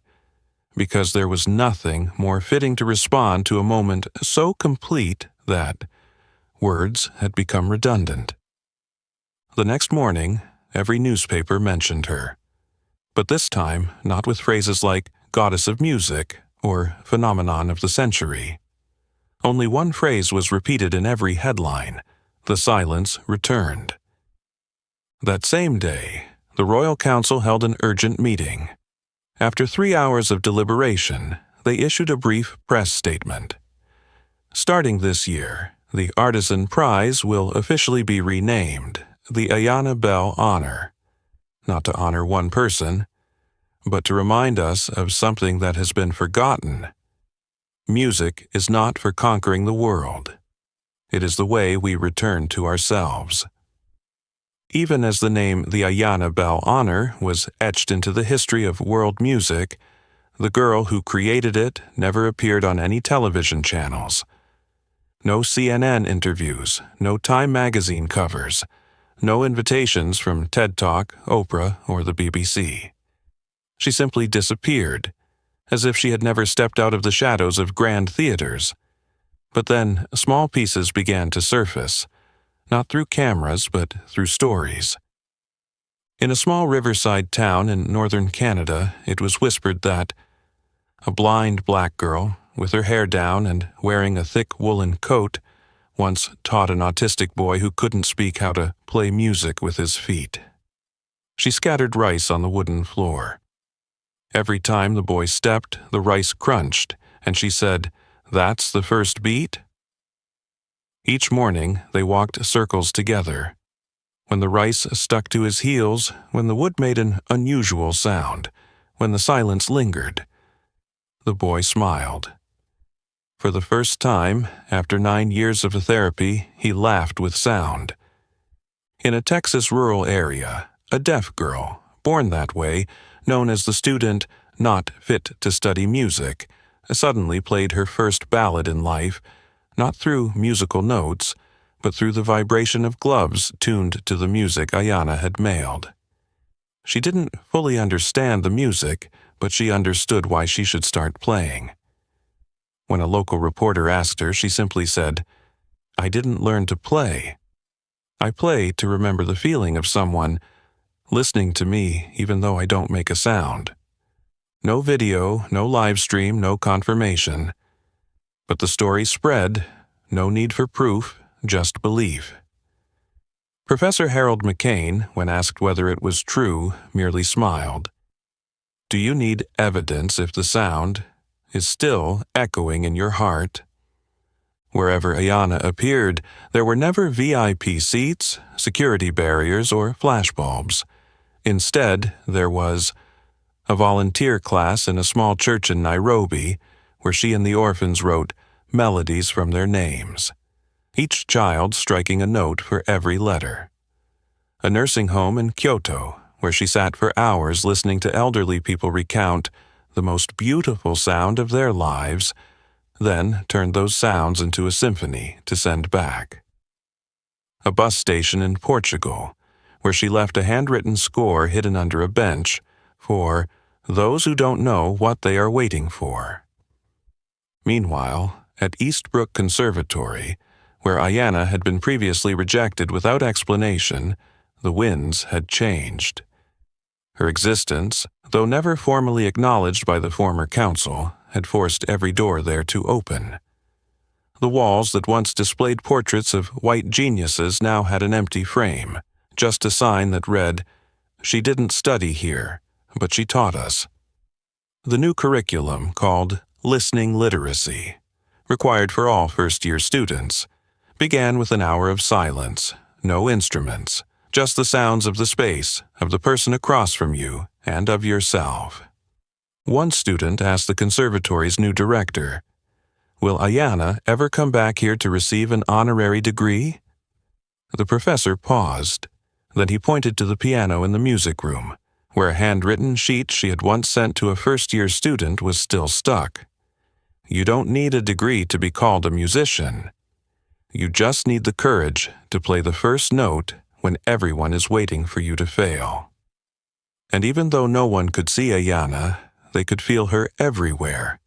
because there was nothing more fitting to respond to a moment so complete that words had become redundant. The next morning, every newspaper mentioned her. But this time, not with phrases like "goddess of music" or "phenomenon of the century." Only one phrase was repeated in every headline: the silence returned. That same day, the Royal Council held an urgent meeting. After 3 hours of deliberation, they issued a brief press statement. Starting this year, the Artisan Prize will officially be renamed the Ayanna Bell Honor. Not to honor one person, but to remind us of something that has been forgotten. Music is not for conquering the world. It is the way we return to ourselves. Even as the name the Ayanna Bell Honor was etched into the history of world music, the girl who created it never appeared on any television channels. No CNN interviews, no Time magazine covers, no invitations from TED Talk, Oprah, or the BBC. She simply disappeared, as if she had never stepped out of the shadows of grand theaters. But then small pieces began to surface, not through cameras but through stories. In a small riverside town in northern Canada, it was whispered that a blind black girl, with her hair down and wearing a thick woolen coat, once taught an autistic boy who couldn't speak how to play music with his feet. She scattered rice on the wooden floor. Every time the boy stepped, the rice crunched, and she said, "That's the first beat?" Each morning, they walked circles together. When the rice stuck to his heels, when the wood made an unusual sound, when the silence lingered, the boy smiled. For the first time, after 9 years of therapy, he laughed with sound. In a Texas rural area, a deaf girl, born that way, known as the student not fit to study music, suddenly played her first ballad in life, not through musical notes, but through the vibration of gloves tuned to the music Ayanna had mailed. She didn't fully understand the music, but she understood why she should start playing. When a local reporter asked her, she simply said, "I didn't learn to play. I play to remember the feeling of someone listening to me even though I don't make a sound." No video, no live stream, no confirmation. But the story spread, no need for proof, just belief. Professor Harold McCain, when asked whether it was true, merely smiled. Do you need evidence if the sound is still echoing in your heart? Wherever Ayanna appeared, there were never VIP seats, security barriers, or flashbulbs. Instead, there was a volunteer class in a small church in Nairobi, where she and the orphans wrote melodies from their names, each child striking a note for every letter. A nursing home in Kyoto, where she sat for hours listening to elderly people recount the most beautiful sound of their lives, then turned those sounds into a symphony to send back. A bus station in Portugal, where she left a handwritten score hidden under a bench for those who don't know what they are waiting for. Meanwhile, at Eastbrook Conservatory, where Ayanna had been previously rejected without explanation, the winds had changed. Her existence, though never formally acknowledged by the former council, had forced every door there to open. The walls that once displayed portraits of white geniuses now had an empty frame, just a sign that read, "She didn't study here, but she taught us." The new curriculum, called Listening Literacy, required for all first-year students, began with an hour of silence, no instruments, just the sounds of the space, of the person across from you, and of yourself. One student asked the conservatory's new director, "Will Ayanna ever come back here to receive an honorary degree?" The professor paused. Then he pointed to the piano in the music room, where a handwritten sheet she had once sent to a first-year student was still stuck. "You don't need a degree to be called a musician. You just need the courage to play the first note when everyone is waiting for you to fail." And even though no one could see Ayanna, they could feel her everywhere.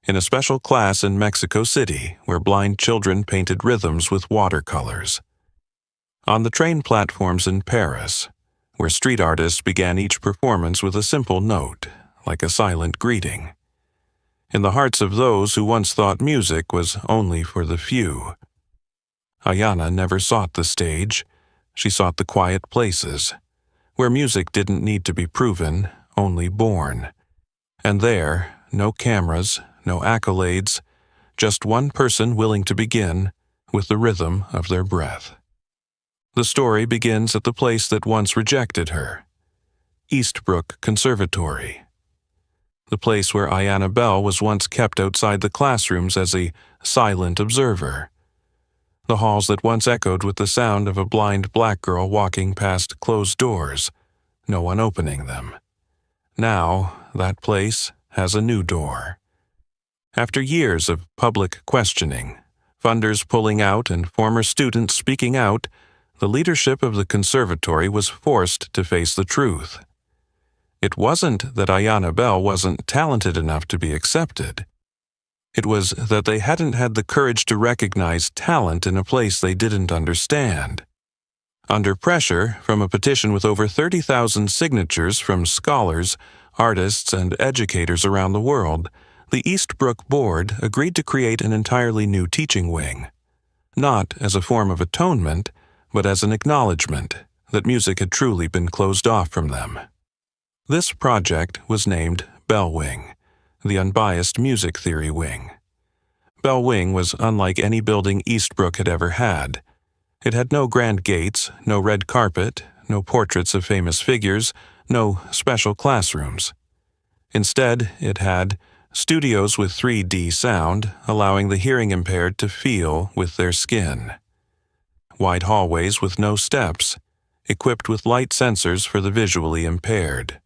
In a special class in Mexico City, where blind children painted rhythms with watercolors. On the train platforms in Paris, where street artists began each performance with a simple note, like a silent greeting. In the hearts of those who once thought music was only for the few. Ayanna never sought the stage. She sought the quiet places, where music didn't need to be proven, only born. And there, no cameras, no accolades, just one person willing to begin with the rhythm of their breath. The story begins at the place that once rejected her, Eastbrook Conservatory. The place where Ayanna Bell was once kept outside the classrooms as a silent observer. The halls that once echoed with the sound of a blind black girl walking past closed doors, no one opening them. Now, that place has a new door. After years of public questioning, funders pulling out and former students speaking out, the leadership of the conservatory was forced to face the truth. It wasn't that Ayanna Bell wasn't talented enough to be accepted. It was that they hadn't had the courage to recognize talent in a place they didn't understand. Under pressure from a petition with over 30,000 signatures from scholars, artists, and educators around the world, the Eastbrook Board agreed to create an entirely new teaching wing, not as a form of atonement, but as an acknowledgement that music had truly been closed off from them. This project was named Bell Wing, the Unbiased Music Theory Wing. Bell Wing was unlike any building Eastbrook had ever had. It had no grand gates, no red carpet, no portraits of famous figures, no special classrooms. Instead, it had studios with 3D sound, allowing the hearing impaired to feel with their skin. wide hallways with no steps, equipped with light sensors for the visually impaired.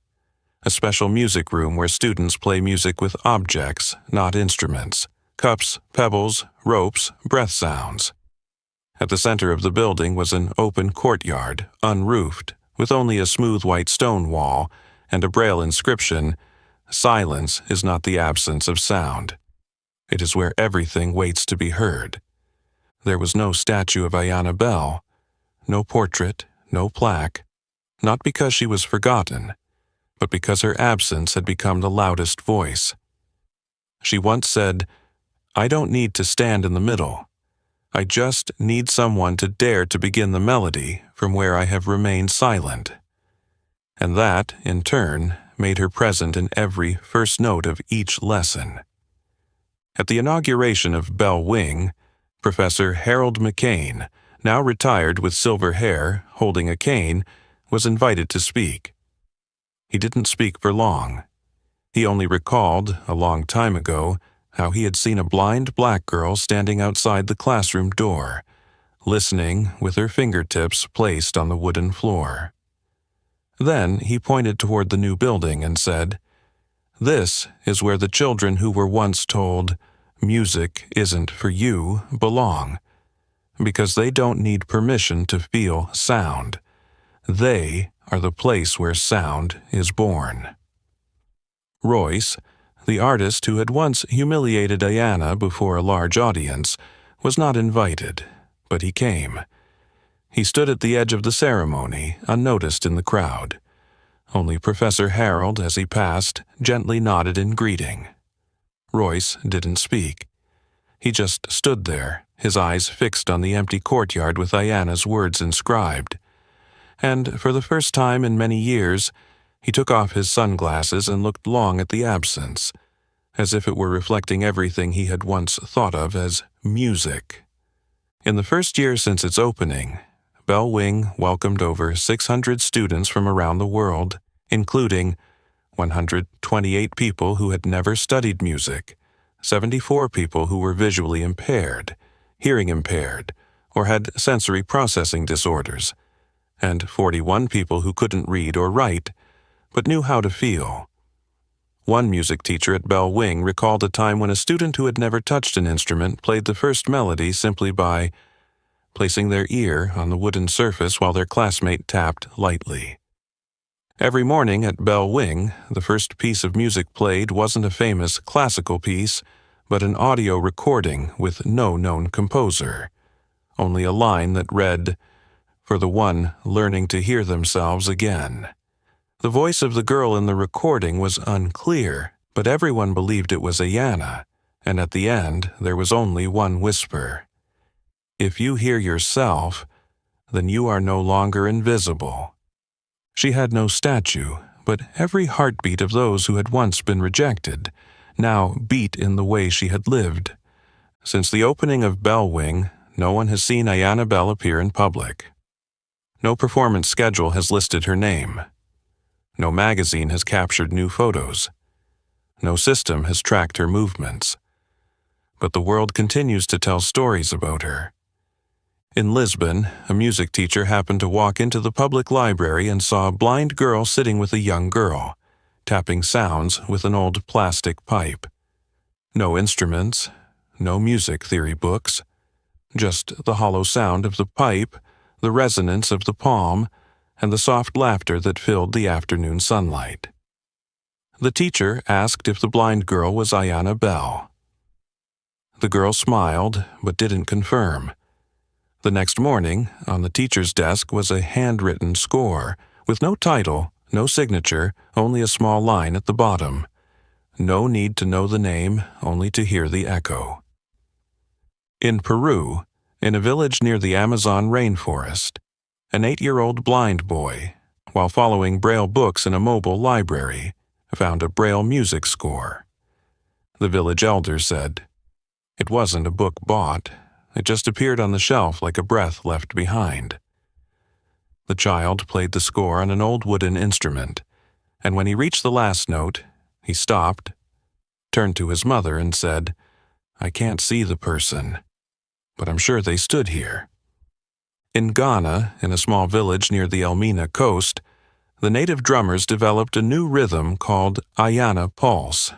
A special music room where students play music with objects, not instruments, cups, pebbles, ropes, breath sounds. At the center of the building was an open courtyard, unroofed, with only a smooth white stone wall and a braille inscription, "Silence is not the absence of sound. It is where everything waits to be heard." There was no statue of Ayanna Bell, no portrait, no plaque, not because she was forgotten, but because her absence had become the loudest voice. She once said, "I don't need to stand in the middle. I just need someone to dare to begin the melody from where I have remained silent." And that, in turn, made her present in every first note of each lesson. At the inauguration of Bell Wing, Professor Harold McCain, now retired with silver hair, holding a cane, was invited to speak. He didn't speak for long. He only recalled, a long time ago, how he had seen a blind black girl standing outside the classroom door, listening with her fingertips placed on the wooden floor. Then he pointed toward the new building and said, "This is where the children who were once told, 'Music isn't for you,' belong, because they don't need permission to feel sound. They are the place where sound is born." Royce, the artist who had once humiliated Ayanna before a large audience, was not invited, but he came. He stood at the edge of the ceremony, unnoticed in the crowd. Only Professor Harold, as he passed, gently nodded in greeting. Royce didn't speak. He just stood there, his eyes fixed on the empty courtyard with Ayanna's words inscribed. And for the first time in many years, he took off his sunglasses and looked long at the absence, as if it were reflecting everything he had once thought of as music. In the first year since its opening, Bell Wing welcomed over 600 students from around the world, including 128 people who had never studied music, 74 people who were visually impaired, hearing impaired, or had sensory processing disorders, and 41 people who couldn't read or write, but knew how to feel. One music teacher at Bell Wing recalled a time when a student who had never touched an instrument played the first melody simply by placing their ear on the wooden surface while their classmate tapped lightly. Every morning at Bell Wing, the first piece of music played wasn't a famous classical piece, but an audio recording with no known composer. Only a line that read, "For the one learning to hear themselves again." The voice of the girl in the recording was unclear, but everyone believed it was Ayanna, and at the end there was only one whisper. "If you hear yourself, then you are no longer invisible." She had no statue, but every heartbeat of those who had once been rejected now beat in the way she had lived. Since the opening of Bell Wing, no one has seen Ayanna Bell appear in public. No performance schedule has listed her name. No magazine has captured new photos. No system has tracked her movements. But the world continues to tell stories about her. In Lisbon, a music teacher happened to walk into the public library and saw a blind girl sitting with a young girl, tapping sounds with an old plastic pipe. No instruments, no music theory books, just the hollow sound of the pipe, the resonance of the palm, and the soft laughter that filled the afternoon sunlight. The teacher asked if the blind girl was Ayanna Bell. The girl smiled, but didn't confirm. The next morning, on the teacher's desk was a handwritten score, with no title, no signature, only a small line at the bottom. No need to know the name, only to hear the echo. In Peru, in a village near the Amazon rainforest, an 8-year-old blind boy, while following Braille books in a mobile library, found a Braille music score. The village elder said, "It wasn't a book bought. It just appeared on the shelf like a breath left behind." The child played the score on an old wooden instrument, and when he reached the last note, he stopped, turned to his mother and said, "I can't see the person, but I'm sure they stood here." In Ghana, in a small village near the Elmina coast, the native drummers developed a new rhythm called Ayanna Pulse.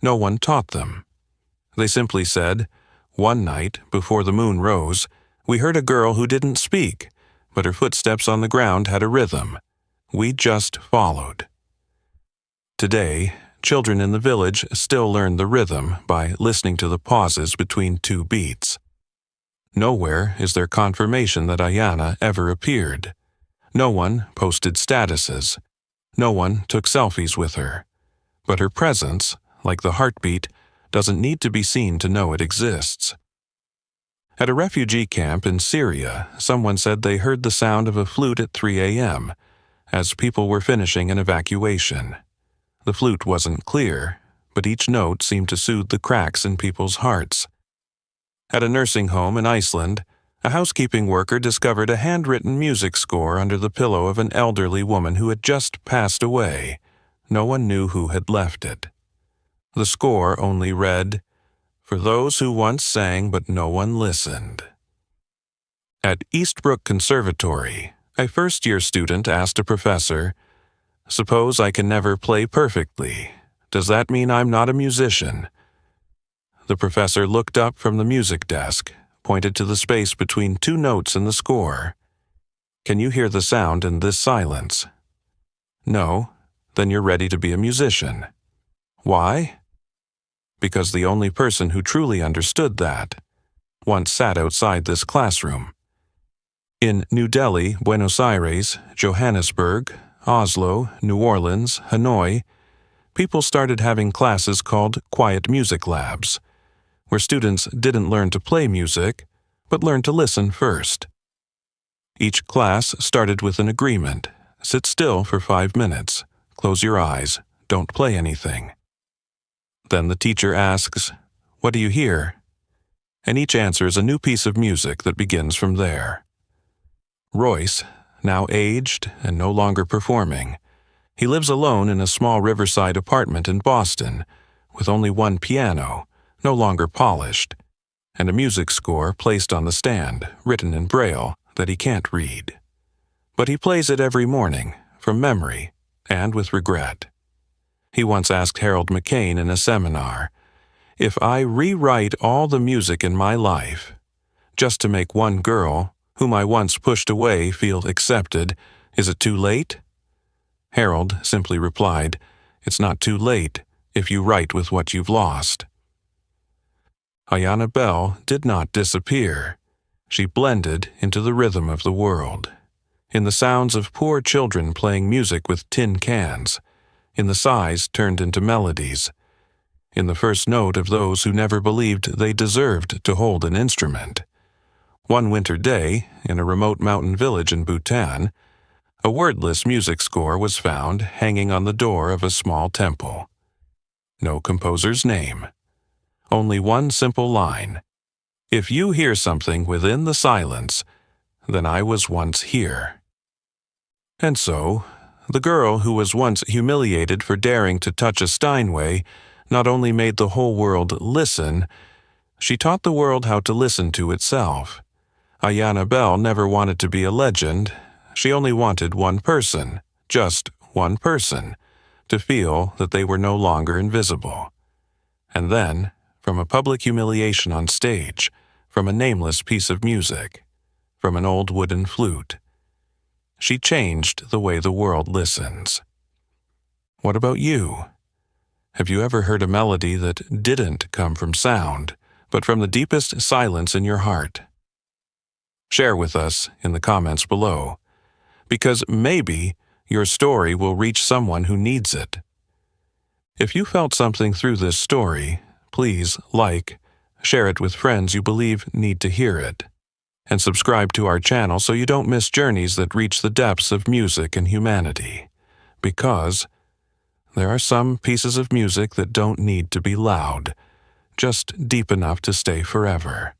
No one taught them. They simply said, "One night, before the moon rose, we heard a girl who didn't speak, but her footsteps on the ground had a rhythm. We just followed." Today, children in the village still learn the rhythm by listening to the pauses between two beats. Nowhere is there confirmation that Ayanna ever appeared. No one posted statuses. No one took selfies with her. But her presence, like the heartbeat, doesn't need to be seen to know it exists. At a refugee camp in Syria, someone said they heard the sound of a flute at 3 a.m. as people were finishing an evacuation. The flute wasn't clear, but each note seemed to soothe the cracks in people's hearts. At a nursing home in Iceland, a housekeeping worker discovered a handwritten music score under the pillow of an elderly woman who had just passed away. No one knew who had left it. The score only read, "For those who once sang but no one listened." At Eastbrook Conservatory, a first-year student asked a professor, "Suppose I can never play perfectly. Does that mean I'm not a musician?" The professor looked up from the music desk, pointed to the space between two notes in the score. "Can you hear the sound in this silence?" "No." "Then you're ready to be a musician." "Why?" "Because the only person who truly understood that once sat outside this classroom." In New Delhi, Buenos Aires, Johannesburg, Oslo, New Orleans, Hanoi, people started having classes called quiet music labs, where students didn't learn to play music, but learned to listen first. Each class started with an agreement: sit still for 5 minutes, close your eyes, don't play anything. Then the teacher asks, "What do you hear?" And each answers a new piece of music that begins from there. Royce, now aged and no longer performing, he lives alone in a small riverside apartment in Boston, with only one piano, no longer polished, and a music score placed on the stand, written in Braille, that he can't read. But he plays it every morning, from memory, and with regret. He once asked Harold McCain in a seminar, "If I rewrite all the music in my life, just to make one girl, whom I once pushed away, feel accepted, is it too late?" Harold simply replied, "It's not too late if you write with what you've lost." Ayanna Bell did not disappear. She blended into the rhythm of the world, in the sounds of poor children playing music with tin cans, in the sighs turned into melodies, in the first note of those who never believed they deserved to hold an instrument. One winter day, in a remote mountain village in Bhutan, a wordless music score was found hanging on the door of a small temple. No composer's name. Only one simple line: "If you hear something within the silence, then I was once here." And so, the girl who was once humiliated for daring to touch a Steinway not only made the whole world listen, she taught the world how to listen to itself. Ayanna Bell never wanted to be a legend. She only wanted one person, just one person, to feel that they were no longer invisible. And then, from a public humiliation on stage, from a nameless piece of music, from an old wooden flute, she changed the way the world listens. What about you? Have you ever heard a melody that didn't come from sound, but from the deepest silence in your heart? Share with us in the comments below, because maybe your story will reach someone who needs it. If you felt something through this story, please share it with friends you believe need to hear it, and subscribe to our channel so you don't miss journeys that reach the depths of music and humanity, because there are some pieces of music that don't need to be loud, just deep enough to stay forever.